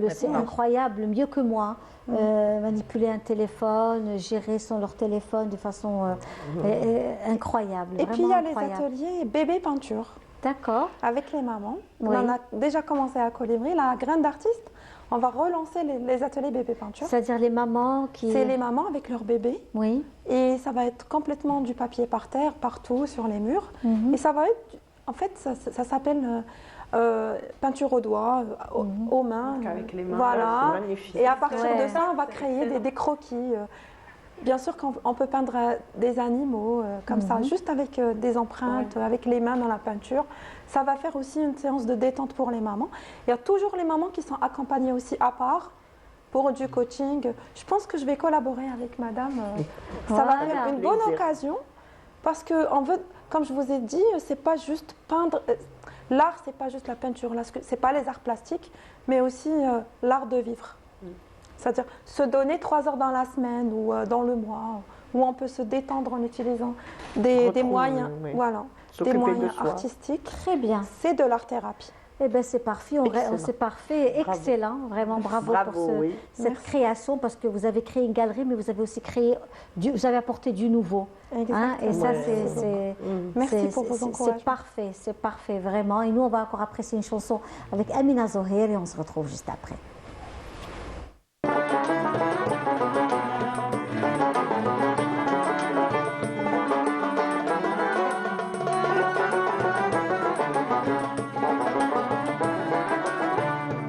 C'est incroyable, mieux que moi. Manipuler un téléphone, gérer leur téléphone de façon incroyable. Et puis, il y a les incroyable. ateliers bébé peinture. D'accord. Avec les mamans. Oui. On en a déjà commencé à Colibri. La graine d'artiste, on va relancer les ateliers bébé peinture. C'est-à-dire les mamans qui... C'est les mamans avec leurs bébés. Oui. Et ça va être complètement du papier par terre, partout, sur les murs. Et ça va être... En fait, ça s'appelle peinture aux doigts, aux mains. Donc avec les mains. Voilà. C'est magnifique. Et à partir Ouais. de ça, on va créer des croquis. Bien sûr qu'on peut peindre des animaux comme ça, juste avec des empreintes, avec les mains dans la peinture. Ça va faire aussi une séance de détente pour les mamans. Il y a toujours les mamans qui sont accompagnées aussi à part pour du coaching. Je pense que je vais collaborer avec madame. Ça va faire une bonne occasion parce que on veut, comme je vous ai dit, c'est pas juste peindre. L'art, c'est pas juste la peinture, c'est pas les arts plastiques, mais aussi l'art de vivre. C'est-à-dire se donner 3 heures dans la semaine ou dans le mois, où on peut se détendre en utilisant des moyens, voilà, des moyens artistiques. Très bien. C'est de l'art-thérapie. Eh bien, c'est parfait, c'est parfait, excellent, vraiment bravo pour cette création, parce que vous avez créé une galerie, mais vous avez aussi vous avez apporté du nouveau. Hein, et ça, Merci pour vos encouragements. C'est parfait, vraiment. Et nous, on va encore apprécier une chanson avec Amina Zohair et on se retrouve juste après.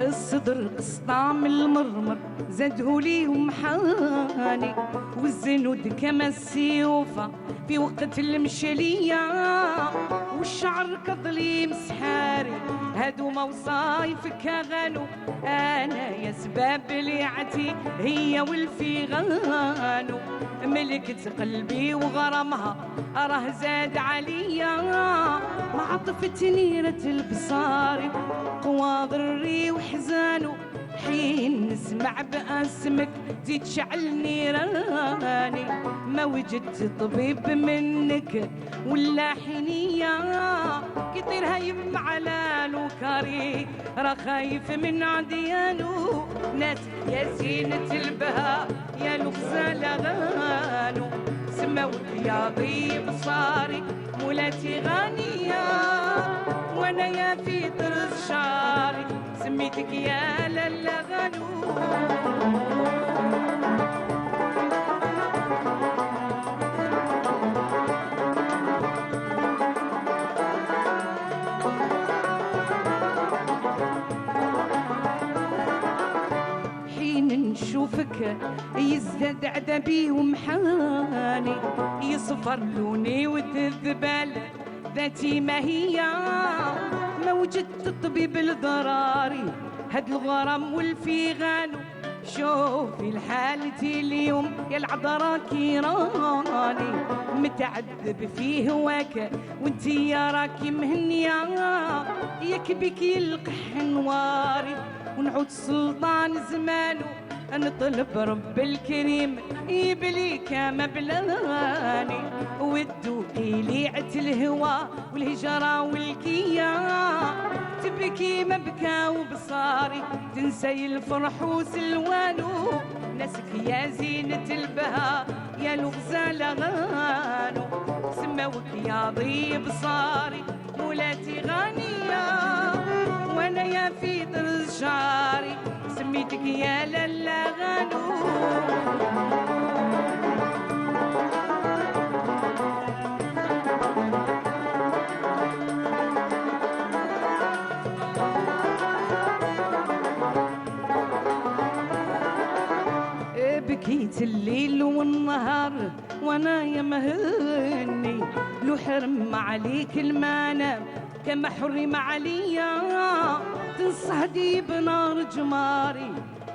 الصدر قسطام المرمر زادهولي ومحاني والزنود كما السيوفة في وقت المشلية والشعر كظليم سحاري هادو موصايف كغانو انا يا سباب ليعتي هي والفيغانو ملكت قلبي وغرامها راه زاد عليا مع طفت نيرة البصاري قواضري وحزانو حين نسمع باسمك تزيد تشعل نيراني ما وجدت طبيب منك ولا حنية كيطير هايم على لوكاري راه خايف من عديانو ناس يا زينة البهاء يا لغزال غانو سماوك يا ضيب صاري مولاتي غانية وانا يا في طرز شعري سميتك يا لالا غانو نشوفك يزداد عذابي ومحاني يصفر لوني وتذبل ذاتي ما هي ما وجدت الطبيب لضراري هاد الغرام والفيغانو شوفي لحالتي اليوم يا العذرا كيراني متعذب فيه هواك وانتي يا راكي مهنية ياك بك يلقح نواري ونعود سلطان زمانو نطلب رب الكريم يبلي كما بلاني ودوقي ليعة الهوى والهجرة والكيا تبكي ما بكى وبصاري تنسي الفرح وسلوانو ناسك يا زينة البهاء يا الغزال غانو سماوك يا ضيب صاري مولاتي غانية وانا يا في طرز شعري سميتك يا لالا غانو بكيت الليل والنهار وانا يا مهني لو حرم عليك المنام كما حرم عليا تنصهدي بنار جماري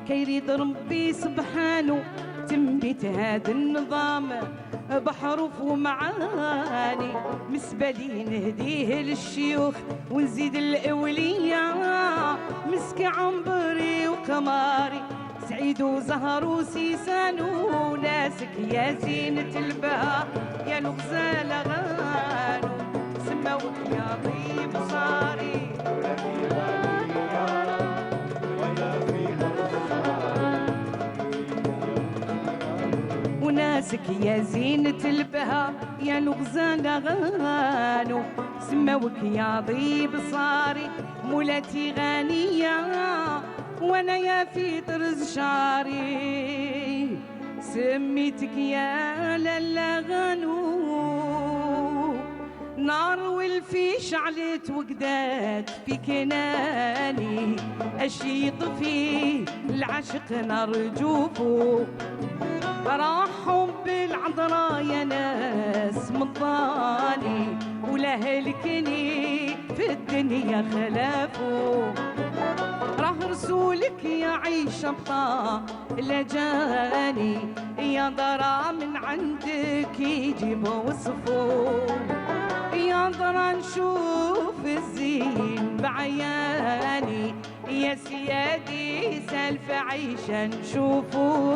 كيريد ربي سبحانه تنبيت هذا النظام بحروف ومعاني مسبلي نهديه للشيوخ ونزيد الأولياء مسكي عنبري وقماري سعيد وزهر وسيسان وناسك يا زينة البهاء يا الغزال غانو سماوك يا طيب صاري وناسك يا زينة البهاء يا الغزال غانو سماوك يا طيب صاري مولاتي غانية وانا يا في طرز شعري سميتك يا لالا غانو نار والفيش عليت وقدات في كناني اشيط فيه العشق نار جوفو راحوا بالعذراء يا ناس مضاني ولا هلكني في الدنيا خلافو راه رسولك يا عيشة بطا لا جاني يا ضرا من عندك يجيب وصفو يا ضرا نشوف الزين بعياني يا سيادي سالف عيشة نشوفو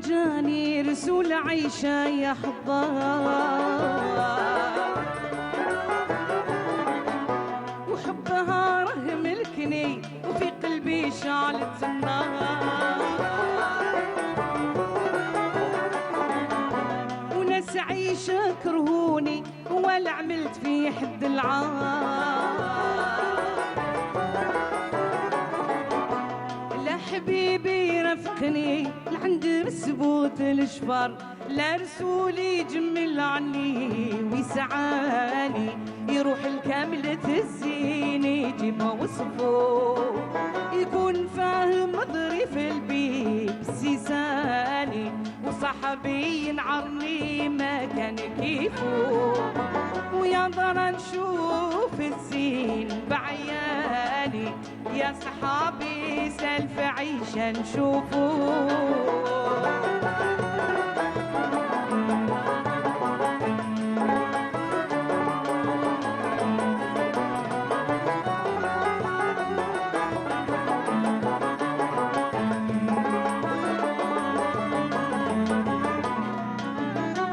جاني رسول عيشة يا حضار وحبها راه ملكني وفي قلبي شعلت النار وناس عيشة كرهوني ولا عملت في حد العار لا حبيبي رفقني لعند مسبوط الشفار لا رسولي يجمل عني ويسعاني يروح الكاملة الزين يجيب وصفه يكون فاهم ظريف البيب سيساني وصحبي ينعرني ما كان كيفه ويا ضرا نشوف الزين بعياني يا صحابي سالف عيشة نشوفه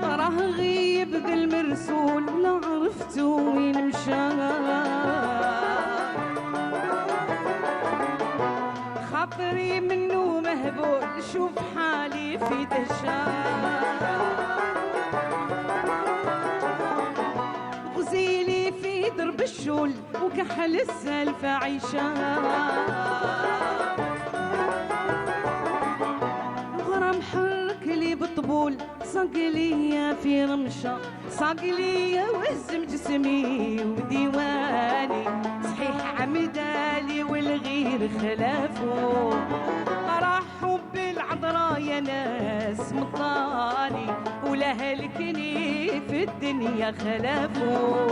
راه غيب ذا المرسول لا عرفت وين مشى خاطري منه مهبول شوف حالي في دهشان غزيلي في درب الشول وكحل السالف عيشان غرام حرك لي بالطبول صاق ليا في رمشة صاق ليا وهزم جسمي وديواني صحيح عمدالي والغير خلافه راح حب العذراء يا ناس مطاني ولا هلكني في الدنيا خلافه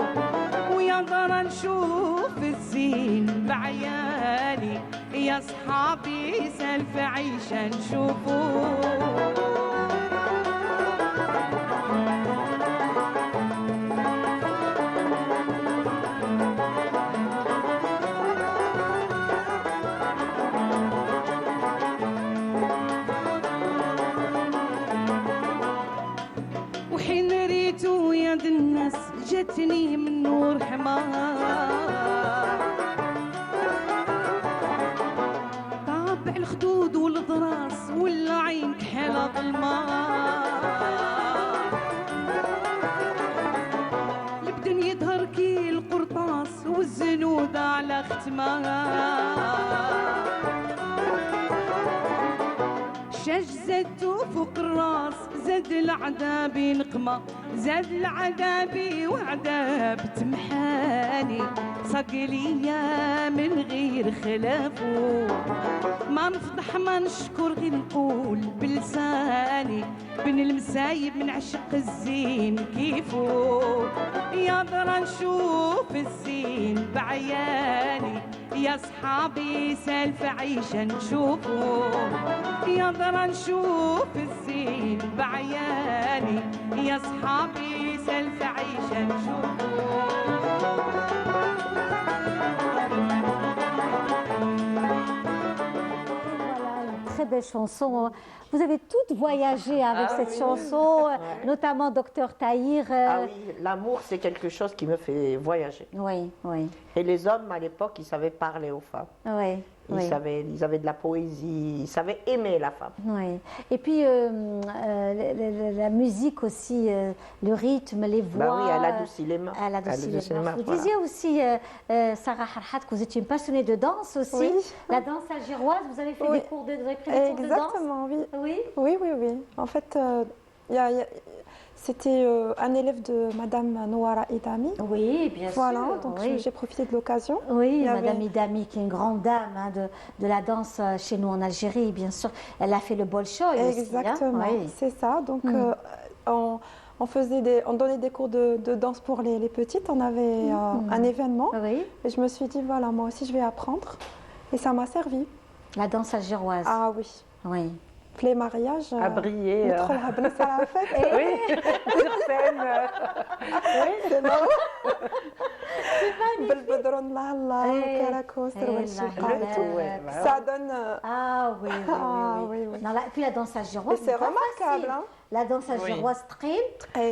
ويا ضرا نشوف الزين بعياني يا صحابي سالف عيشة نشوفه وحين ريتو يد الناس جاتني من نور حمار طابع الخدود والضراس ولا عين كحيلة ظلمار البدن يظهر كي القرطاس والزنود على ختمها شج زدتو فوق الراس زاد العذاب نقمة زاد العذاب وعذاب تمحاني صقلية من غير خلافو ما نفضح ما نشكر غير نقول بلساني بين المسايب من عشق الزين كيفو يا درا نشوف الزين بعياني يا صحابي سالف عيشة نشوفو يا درا نشوف الزين بعياني يا صحابي سالف عيشة نشوفو Très belle chanson. Vous avez toutes voyagé avec cette chanson, notamment Docteur Tahir. Ah oui, l'amour, c'est quelque chose qui me fait voyager. Oui, oui. Et les hommes, à l'époque, ils savaient parler aux femmes. Oui. Ils avaient de la poésie, ils savaient aimer la femme. Oui. Et puis la musique aussi, le rythme, les voix. Bah oui, elle adoucit les mains. Elle adoucit les mains. Vous voilà. disiez aussi, Sarah Harhat, que vous étiez une passionnée de danse aussi. Oui. La danse algéroise, vous avez fait des cours de, vous avez pris des cours de danse. Exactement, oui. Oui. Oui, oui, oui. En fait, c'était un élève de Madame Nouara Idami. Oui, bien voilà, sûr. Donc oui. j'ai profité de l'occasion. Oui, Madame Idami, qui est une grande dame hein, de la danse chez nous en Algérie, bien sûr. Elle a fait le Bolchoï aussi. Exactement, oui. c'est ça. Donc on donnait des cours de danse pour les petites. On avait un événement. Oui. Et je me suis dit, voilà, moi aussi je vais apprendre. Et ça m'a servi. La danse algéroise. Ah oui. Oui. Les mariages. À briller. Oui, sur scène. Oui, c'est marrant. Ça donne. Ah oui, oui. Non, puis la danse algéroise. C'est remarquable. Hein? La danse algéroise très.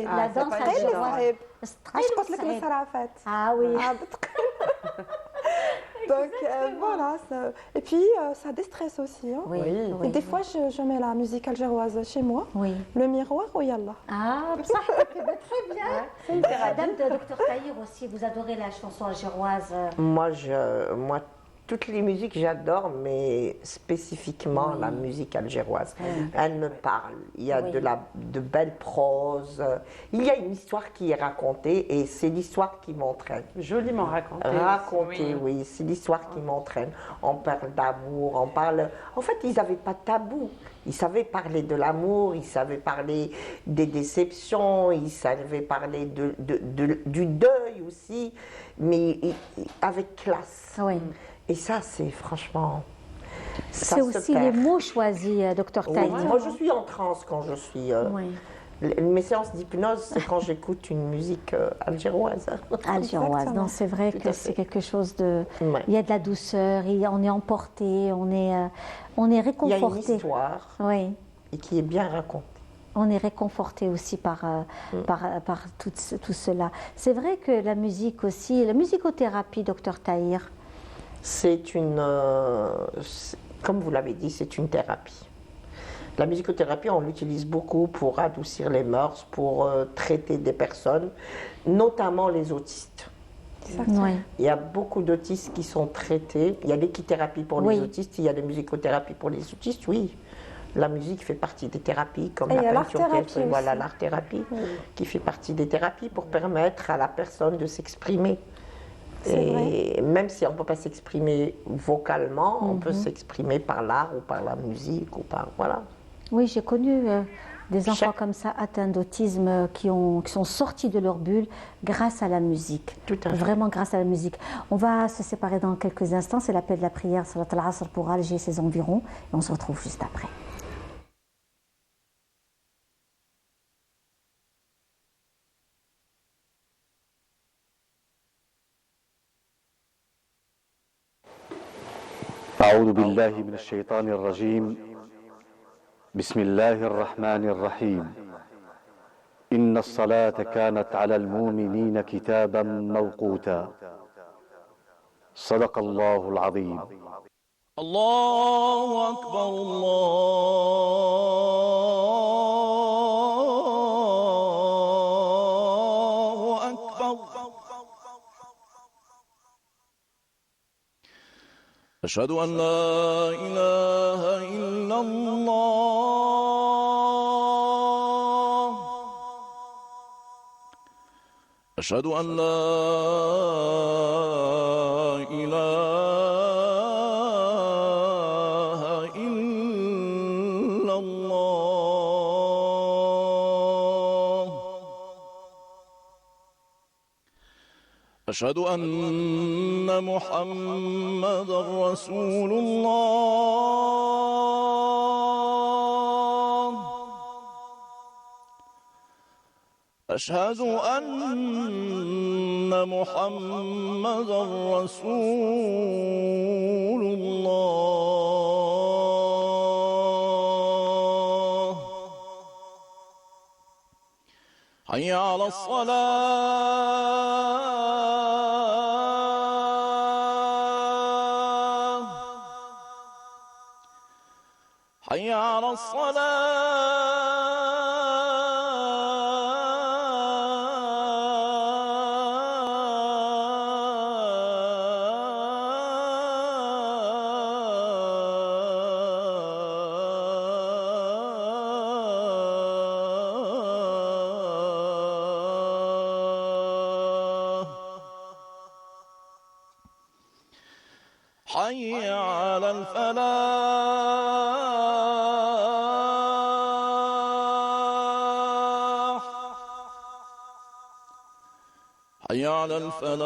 La danse algéroise. Ah oui. Donc voilà, et puis ça déstresse aussi. Hein. Oui, et des fois, je mets la musique algéroise chez moi, le miroir, ou yallah. Ah, ça, très bien. Madame Docteur Tahir aussi, vous adorez la chanson algéroise. Moi, toutes les musiques, j'adore, mais spécifiquement la musique algéroise. Elle me parle. Il y a de belles proses. Il y a une histoire qui est racontée et c'est l'histoire qui m'entraîne. Joliment racontée. Racontée, oui. C'est l'histoire qui m'entraîne. On parle d'amour, on parle... En fait, ils n'avaient pas de tabou. Ils savaient parler de l'amour, ils savaient parler des déceptions, ils savaient parler du deuil aussi, mais avec classe. Oui. Et ça, c'est franchement... C'est aussi les mots choisis, Docteur Tahir. Moi, je suis en transe quand je suis... Mes séances d'hypnose, c'est quand j'écoute une musique algéroise. Algéroise, non, c'est vrai que c'est quelque chose de... Il y a de la douceur, on est emporté, on est réconforté. Il y a une histoire et qui est bien racontée. On est réconforté aussi par tout cela. C'est vrai que la musique aussi, la musicothérapie, Docteur Tahir, c'est une, comme vous l'avez dit, c'est une thérapie. La musicothérapie, on l'utilise beaucoup pour adoucir les mœurs, pour traiter des personnes, notamment les autistes. Oui. Il y a beaucoup d'autistes qui sont traités. Il y a l'équithérapie pour les autistes, il y a la musicothérapies pour les autistes, oui. La musique fait partie des thérapies, comme la peinture, voilà, l'art-thérapie, qui fait partie des thérapies pour permettre à la personne de s'exprimer. Et même si on ne peut pas s'exprimer vocalement, on peut s'exprimer par l'art ou par la musique ou par voilà. Oui, j'ai connu des enfants comme ça atteints d'autisme qui sont sortis de leur bulle grâce à la musique. Tout à fait. Vraiment grâce à la musique. On va se séparer dans quelques instants. C'est l'appel de la prière Salat al-Asr pour Alger et ses environs. Et on se retrouve juste après. أعوذ بالله من الشيطان الرجيم بسم الله الرحمن الرحيم إن الصلاة كانت على المؤمنين كتابا موقوتا صدق الله العظيم الله أكبر الله أكبر أشهد أن لا إله إلا الله أشهد أن لا إله إلا الله أشهد أن محمدا رسول الله أشهد أن محمدا رسول الله حي على الصلاة حي على الصلاة حي على الفلاح حي على الفلاح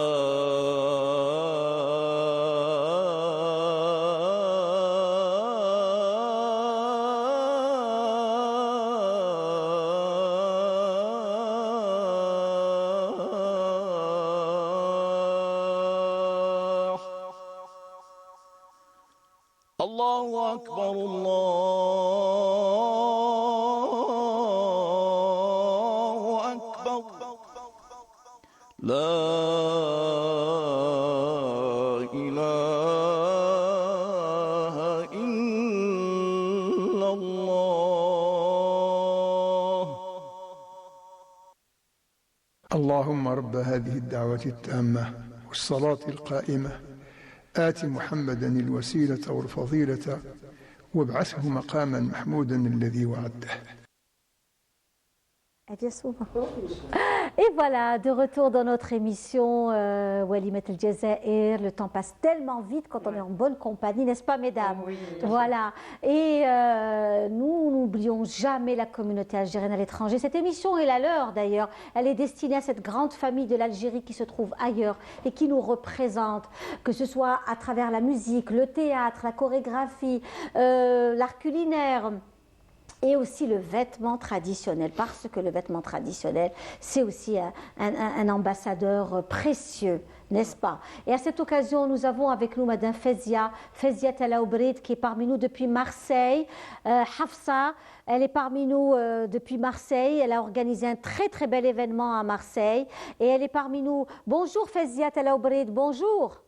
الله أكبر الله أكبر لا إله إلا الله اللهم رب هذه الدعوة التامة والصلاة القائمة آت محمدا الوسيلة والفضيلة وابعثه مقاما محمودا الذي وعده. Et voilà, de retour dans notre émission Walimat El Jazair. Le temps passe tellement vite quand on est en bonne compagnie, n'est-ce pas, mesdames? Oui. Voilà. Et nous n'oublions jamais la communauté algérienne à l'étranger. Cette émission est la leur d'ailleurs. Elle est destinée à cette grande famille de l'Algérie qui se trouve ailleurs et qui nous représente, que ce soit à travers la musique, le théâtre, la chorégraphie, l'art culinaire. Et aussi le vêtement traditionnel, parce que le vêtement traditionnel, c'est aussi un ambassadeur précieux, n'est-ce pas? Et à cette occasion, nous avons avec nous Madame Fezia Talaoubrid, qui est parmi nous depuis Marseille. Hafsa, elle est parmi nous depuis Marseille. Elle a organisé un très très bel événement à Marseille. Et elle est parmi nous. Bonjour Fezia Talaoubrid, bonjour.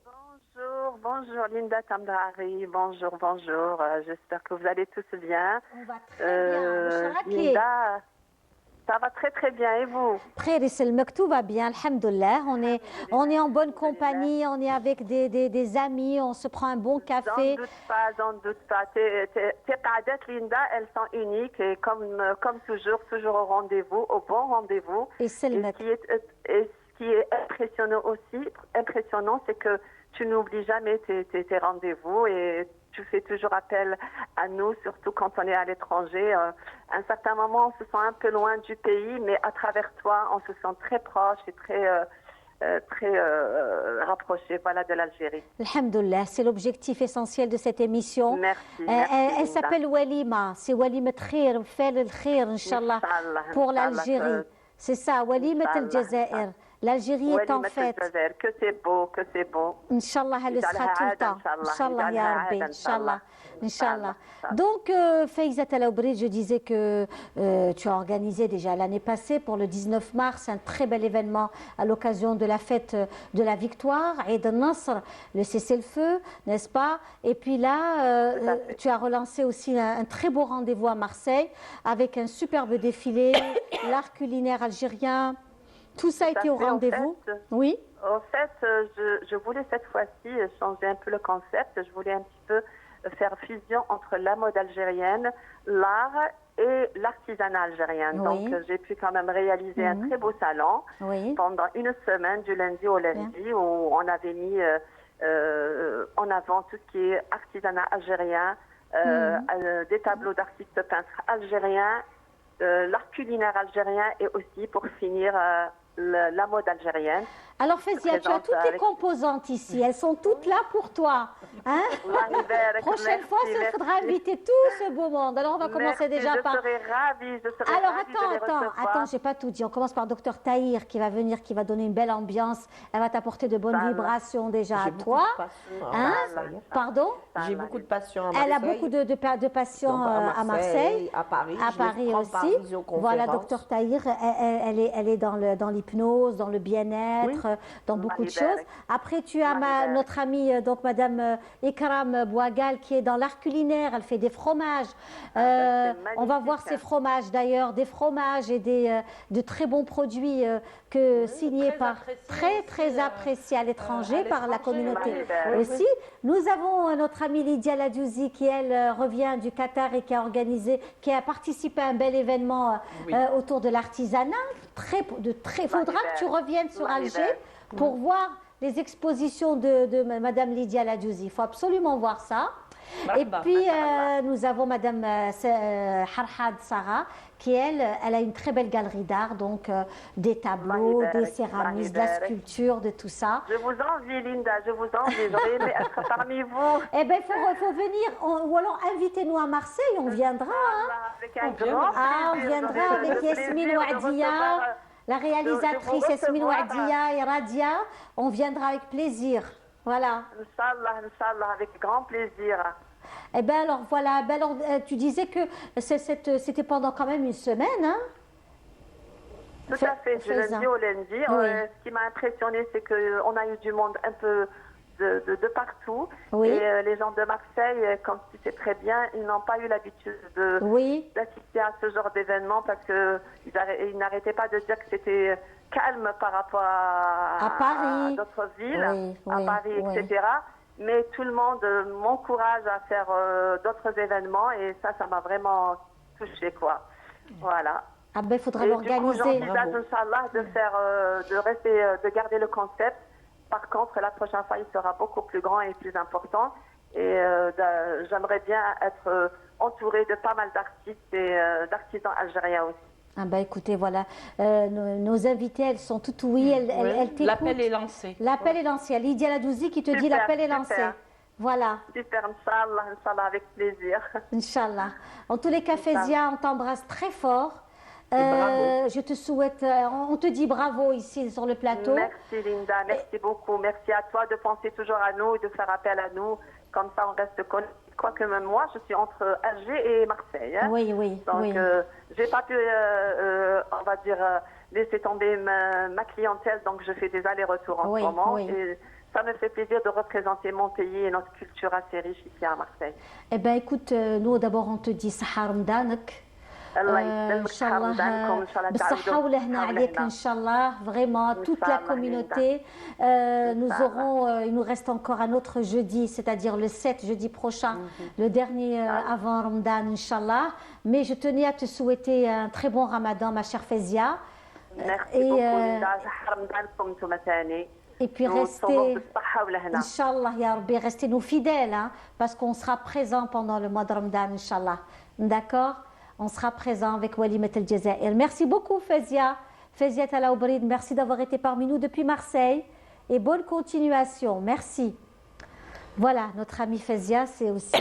Bonjour Linda Tamdari, bonjour. J'espère que vous allez tous bien. On va très bien. Linda, ça va très très bien et vous? Tout va bien, alhamdoulilah. On est en bonne compagnie, on est avec des amis, on se prend un bon café. J'en doute pas. Tes qa'adat, Linda, elles sont uniques et comme toujours au rendez-vous, au bon rendez-vous. Et ce qui est impressionnant, c'est que tu n'oublies jamais tes rendez-vous et tu fais toujours appel à nous, surtout quand on est à l'étranger. À un certain moment, on se sent un peu loin du pays, mais à travers toi, on se sent très proche et très rapproché de l'Algérie. Alhamdoulilah, c'est l'objectif essentiel de cette émission. Merci. Elle s'appelle Walima, c'est Walimat Khir, Fel El Khir, Inch'Allah, pour l'Algérie. C'est ça, Walimat El Jazair. L'Algérie est en fête. Que c'est beau. Inch'Allah, elle le sera tout le temps. Inch'Allah, ya Rabbi. Inch'Allah. Donc, Faiza Talaoubrid, je disais que tu as organisé déjà l'année passée, pour le 19 mars, un très bel événement à l'occasion de la fête de la victoire, Eid al-Nasr, le cessez-le-feu, n'est-ce pas? Et puis là, tu as relancé aussi un très beau rendez-vous à Marseille, avec un superbe défilé, l'art culinaire algérien. Tout ça a été au rendez-vous. Oui. En fait, je voulais cette fois-ci changer un peu le concept. Je voulais un petit peu faire fusion entre la mode algérienne, l'art et l'artisanat algérien. Oui. Donc, j'ai pu quand même réaliser un très beau salon pendant une semaine, du lundi au lundi, où on avait mis en avant tout ce qui est artisanat algérien, des tableaux d'artistes peintres algériens, l'art culinaire algérien et aussi, pour finir, la mode algérienne. Alors Fezia, tu as toutes les composantes ici, elles sont toutes là pour toi. Hein? Prochaine fois, il faudra inviter tout ce beau monde. Alors on va commencer déjà par... Je serai ravie, Alors ravie attends, j'ai pas tout dit. On commence par Dr Tahir qui va venir, qui va donner une belle ambiance. Elle va t'apporter de bonnes vibrations déjà à toi. Hein? Pardon? J'ai beaucoup de passion à Marseille. Elle a beaucoup de passion à Marseille, à Paris, aussi. Voilà, Dr Tahir, elle est dans l'hypnose, dans le bien-être, dans beaucoup de choses. Après, tu as notre amie, donc Madame Ikram Bouagal, qui est dans l'art culinaire. Elle fait des fromages. On va voir ses fromages d'ailleurs, des fromages et de très bons produits signés par très appréciés à l'étranger par la communauté aussi. Nous avons notre amie Lydia Ladjouzi qui elle revient du Qatar et qui a participé à un bel événement autour de l'artisanat. Faudra que tu reviennes sur Alger pour voir les expositions de Madame Lydia Ladjouzi. Il faut absolument voir ça. Et puis, nous avons Madame Harhad Sarah, qui, elle a une très belle galerie d'art, donc des tableaux, des céramistes, de la sculpture, de tout ça. Je vous envie, Linda, je vous envie. J'aurais aimé être parmi vous. Eh bien, il faut venir, ou alors invitez-nous à Marseille, on viendra. Avec un grand on viendra avec Yasmine Ouadia, la réalisatrice Yasmine Ouadia et Radia. On viendra avec plaisir. Voilà. Inch'Allah, avec grand plaisir. Eh bien alors voilà, tu disais que c'était pendant quand même une semaine, hein? Tout à fait, du lundi au lundi. Ce qui m'a impressionné, c'est qu'on a eu du monde un peu de partout. Et les gens de Marseille, comme tu sais très bien, ils n'ont pas eu l'habitude d'assister à ce genre d'événement parce qu'ils n'arrêtaient pas de dire que c'était calme par rapport à Paris, d'autres villes, à Paris, etc. Mais tout le monde m'encourage à faire d'autres événements et ça m'a vraiment touchée, quoi. Voilà. Ah ben, il faudra l'organiser. J'envisage, Inch'Allah, de garder le concept. Par contre, la prochaine fois, il sera beaucoup plus grand et plus important. Et j'aimerais bien être entourée de pas mal d'artistes et d'artisans algériens aussi. Ah bah écoutez, voilà, nos invitées, elles sont toutes oui, elles t'écoutent. L'appel est lancé. L'appel est lancé. Lydia Ladjouzi qui te dit l'appel est lancé. Voilà. Super, Inch'Allah, avec plaisir. Inch'Allah. En tous les cas, Fezia, on t'embrasse très fort. Je te souhaite, on te dit bravo ici sur le plateau. Merci Linda, merci beaucoup. Merci à toi de penser toujours à nous et de faire appel à nous. Comme ça, on reste connectés. Quoique même moi, je suis entre Alger et Marseille. Hein. Oui. Donc, j'ai pas pu, on va dire, laisser tomber ma clientèle. Donc, je fais des allers-retours en ce moment. Et ça me fait plaisir de représenter mon pays et notre culture assez riche ici à Marseille. Eh bien, écoute, nous d'abord, on te dit Sahar Mdanek. Vraiment, toute la communauté. Il nous reste encore un autre jeudi, c'est-à-dire le 7, jeudi prochain, le dernier avant Ramadan, Inch'Allah. Mais je tenais à te souhaiter un très bon Ramadan, ma chère Fezia. Merci beaucoup, et puis restez, Inch'Allah, Ya Rabbi, restez-nous fidèles, hein, parce qu'on sera présent pendant le mois de Ramadan, Inch'Allah. D'accord? On sera présent avec Walimat El Jazair. Merci beaucoup, Fezia. Fezia Talaoubrid, merci d'avoir été parmi nous depuis Marseille. Et bonne continuation. Merci. Voilà, notre amie Fezia, c'est aussi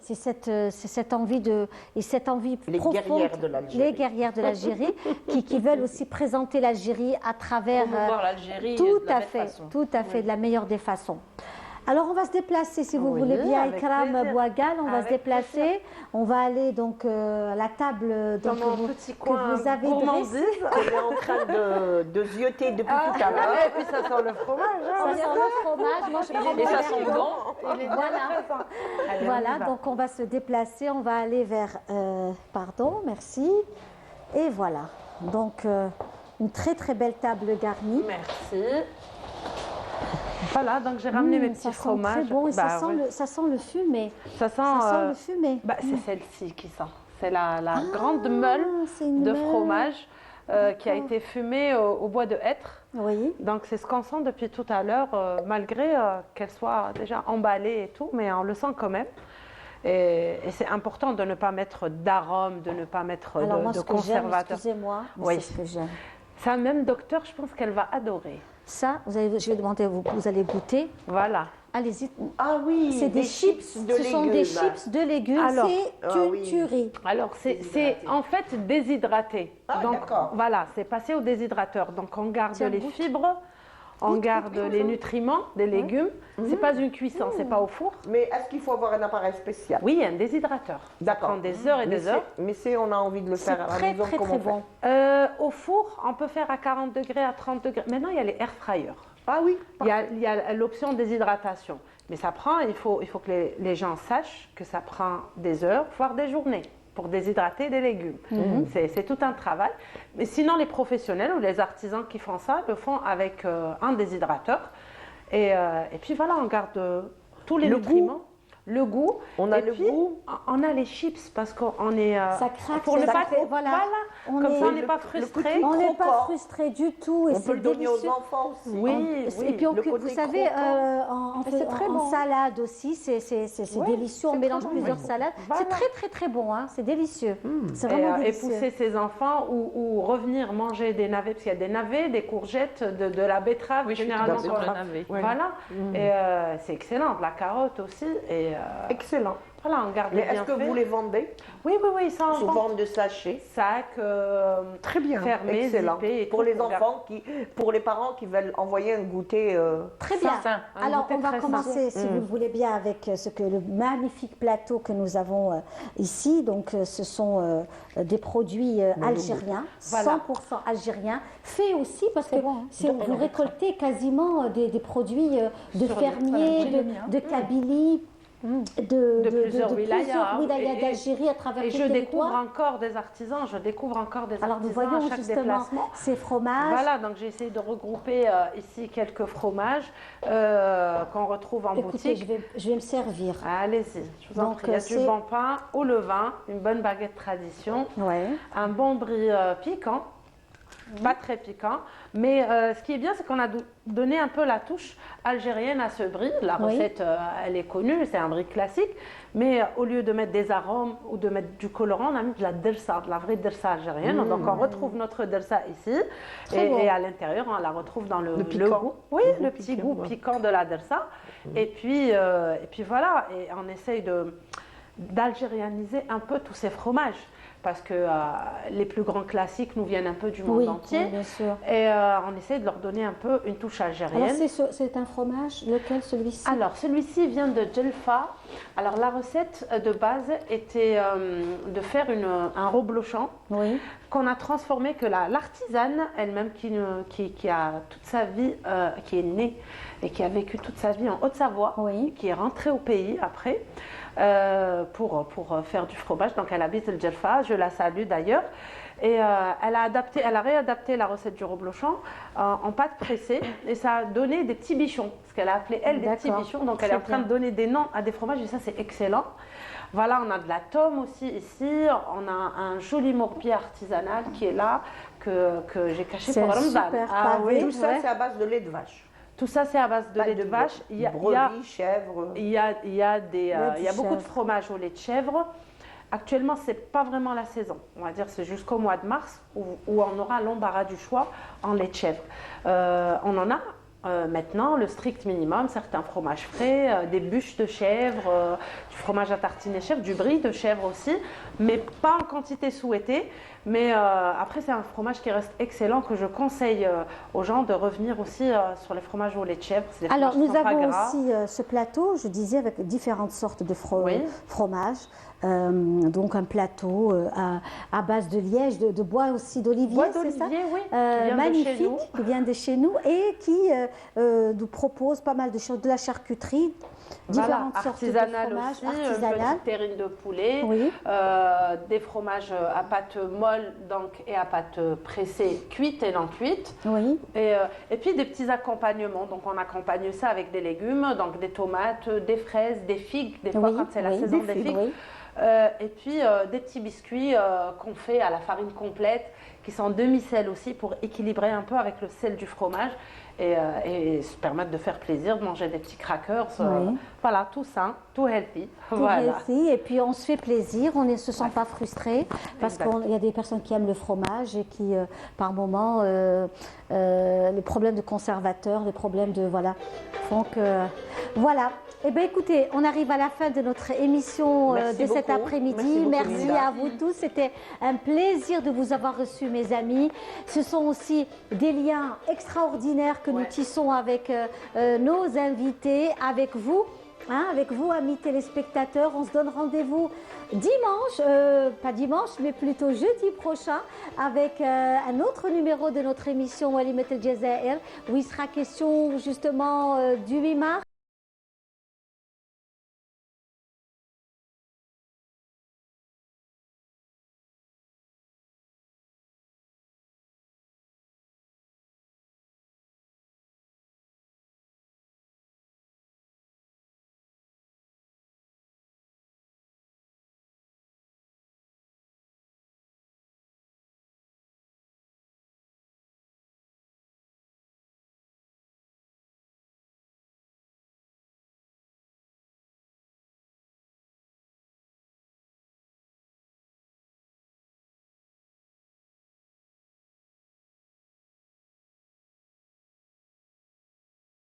c'est cette envie profonde, les guerrières de l'Algérie, qui veulent aussi présenter l'Algérie à travers tout à fait de la meilleure des façons. Alors on va se déplacer, si vous voulez bien, Ikram Bouagal, on va se déplacer. On va aller donc à la table dans mon petit coin que vous avez dressée. On est en train de zioter depuis tout à l'heure. Et puis ça sent le fromage. Ça sent le fromage. Moi, je prends et ça sent bon. Voilà, donc on va se déplacer, on va aller vers... pardon, merci. Et voilà. Donc une très très belle table garnie. Merci. Voilà, donc j'ai ramené mes petits fromages. Très bon, et Bah, ça sent le fumé. Ça sent le fumé. Bah, c'est celle-ci qui sent. C'est la grande meule de fromage qui a été fumée au bois de hêtre. Oui. Donc c'est ce qu'on sent depuis tout à l'heure, malgré qu'elle soit déjà emballée et tout, mais on le sent quand même. Et c'est important de ne pas mettre d'arômes, de ne pas mettre de conservateurs. Excusez-moi, oui. C'est ce que j'aime. Ça, même docteur, je pense qu'elle va adorer. Ça, je vais demander, vous allez goûter. Voilà. Allez-y. Ah oui, c'est des chips de légumes. Ce sont des chips de légumes. Alors, c'est une tuerie. Alors, c'est en fait déshydraté. Ah, donc, d'accord. voilà, c'est passé au déshydrateur. Donc, on garde les fibres, on garde les nutriments des légumes. C'est pas une cuisson, c'est pas au four. Mais est-ce qu'il faut avoir un appareil spécial? Oui, un déshydrateur. Ça prend des heures et des heures. Mais si on a envie de le faire à la maison, comment on fait? Au four, on peut faire à 40 degrés, à 30 degrés. Maintenant, il y a les air fryers. Ah oui. Il y a l'option déshydratation. Mais ça prend, il faut que les gens sachent que ça prend des heures, voire des journées, pour déshydrater des légumes. C'est tout un travail. Mais sinon, les professionnels ou les artisans qui font ça le font avec un déshydrateur. Et puis voilà, on garde tous les nutriments. Le goût. On a les chips parce qu'on est. Ça craque. Pour ne pas. Voilà. Comme ça, on n'est pas frustré. On n'est pas frustré du tout. Et on peut le donner aux enfants aussi. Oui. Et puis, vous savez, en salade aussi, c'est délicieux. On mélange plusieurs salades. C'est très, très, très bon. Hein. C'est délicieux. C'est vraiment délicieux. Et pousser ses enfants ou revenir manger des navets, parce qu'il y a des navets, des courgettes, de la betterave. Oui, généralement. je suis tout navet. Voilà. Et c'est excellent. De la carotte aussi. Excellent. Voilà, on garde mais bien est-ce que vous les vendez? Oui, ça en sous forme de sachets. Sacs, très bien, fermés, excellent. zippés et pour tout, les enfants pour les parents qui veulent envoyer un goûter très bien. Alors on va commencer, si vous le voulez bien, avec le magnifique plateau que nous avons ici. Donc ce sont des produits algériens, 100% algériens, faits aussi parce que vous récoltez quasiment des produits de fermiers, de Kabylie. De plusieurs wilayas d'Algérie à travers et tout je le découvre territoire. encore des artisans, Alors nous voyons à chaque justement déplacement. ces fromages. Voilà, donc j'ai essayé de regrouper ici quelques fromages qu'on retrouve en boutique. Je vais me servir. Allez-y, je vous en prie. Il y a du bon pain au levain, une bonne baguette tradition, un bon brie piquant. Pas très piquant, mais ce qui est bien, c'est qu'on a donné un peu la touche algérienne à ce brie. La recette, elle est connue, c'est un brie classique, mais au lieu de mettre des arômes ou de mettre du colorant, on a mis de la dersa, de la vraie dersa algérienne. Donc on retrouve notre dersa ici, et à l'intérieur, on la retrouve dans le goût. Oui, le petit goût piquant de la dersa. Et puis voilà, et on essaye d'algérianiser un peu tous ces fromages. Parce que les plus grands classiques nous viennent un peu du monde entier. Oui, bien sûr. Et on essaie de leur donner un peu une touche algérienne. Alors c'est un fromage, lequel celui-ci? Alors celui-ci vient de Djelfa. Alors la recette de base était de faire un reblochon qu'on a transformé, que l'artisane elle-même qui a toute sa vie, qui est née et qui a vécu toute sa vie en Haute-Savoie, qui est rentrée au pays après. Pour faire du fromage. Donc elle habite le Djelfa, je la salue d'ailleurs. Et elle a réadapté la recette du reblochon en pâte pressée et ça a donné des petits bichons, ce qu'elle a appelé elle des petits bichons. Donc elle est en train de donner des noms à des fromages et ça c'est excellent. Voilà, on a de la tome aussi ici, on a un joli morbier artisanal qui est là, que j'ai caché pour Ramadan. Tout ça c'est à base de lait de vache. Tout ça, c'est à base de lait de vache. Brebis, chèvre. Il y a beaucoup de fromages au lait de chèvre. Actuellement, ce n'est pas vraiment la saison. On va dire c'est jusqu'au mois de mars où on aura l'embarras du choix en lait de chèvre. On en a maintenant le strict minimum, certains fromages frais, des bûches de chèvre, du fromage à tartiner chèvre, du brie de chèvre aussi, mais pas en quantité souhaitée. Mais après, c'est un fromage qui reste excellent, que je conseille aux gens de revenir aussi sur les fromages au lait de chèvre. Alors, nous avons aussi ce plateau, je disais, avec différentes sortes de fromages. Donc un plateau à base de liège, de bois aussi d'olivier, c'est ça? Oui, magnifique, qui vient de chez nous et qui nous propose pas mal de choses, de la charcuterie, différentes sortes de fromages aussi, artisanales. Petite terrine de poulet, Oui. des fromages à pâte molle donc, et à pâte pressée, cuite et non cuite. Oui. Et puis des petits accompagnements. Donc on accompagne ça avec des légumes, donc des tomates, des fraises, des figues, des fois Oui, quand c'est la oui, saison des des figues, figues. oui. Et puis des petits biscuits qu'on fait à la farine complète, qui sont demi-sel aussi pour équilibrer un peu avec le sel du fromage et se permettre de faire plaisir, de manger des petits crackers. Oui. Voilà, tout sain, tout healthy. Tout Voilà. healthy, et puis on se fait plaisir, on ne se sent pas frustré parce qu'il y a des personnes qui aiment le fromage et qui, par moment, les problèmes de conservateurs, les problèmes de voilà, font que voilà. Eh bien, écoutez, on arrive à la fin de notre émission de cet après-midi. Merci à vous tous. C'était un plaisir de vous avoir reçus, mes amis. Ce sont aussi des liens extraordinaires que nous tissons avec nos invités, avec vous. Avec vous, amis téléspectateurs, on se donne rendez-vous dimanche, pas dimanche, mais plutôt jeudi prochain, avec un autre numéro de notre émission Walimat El Jazair, où il sera question justement du 8 mars.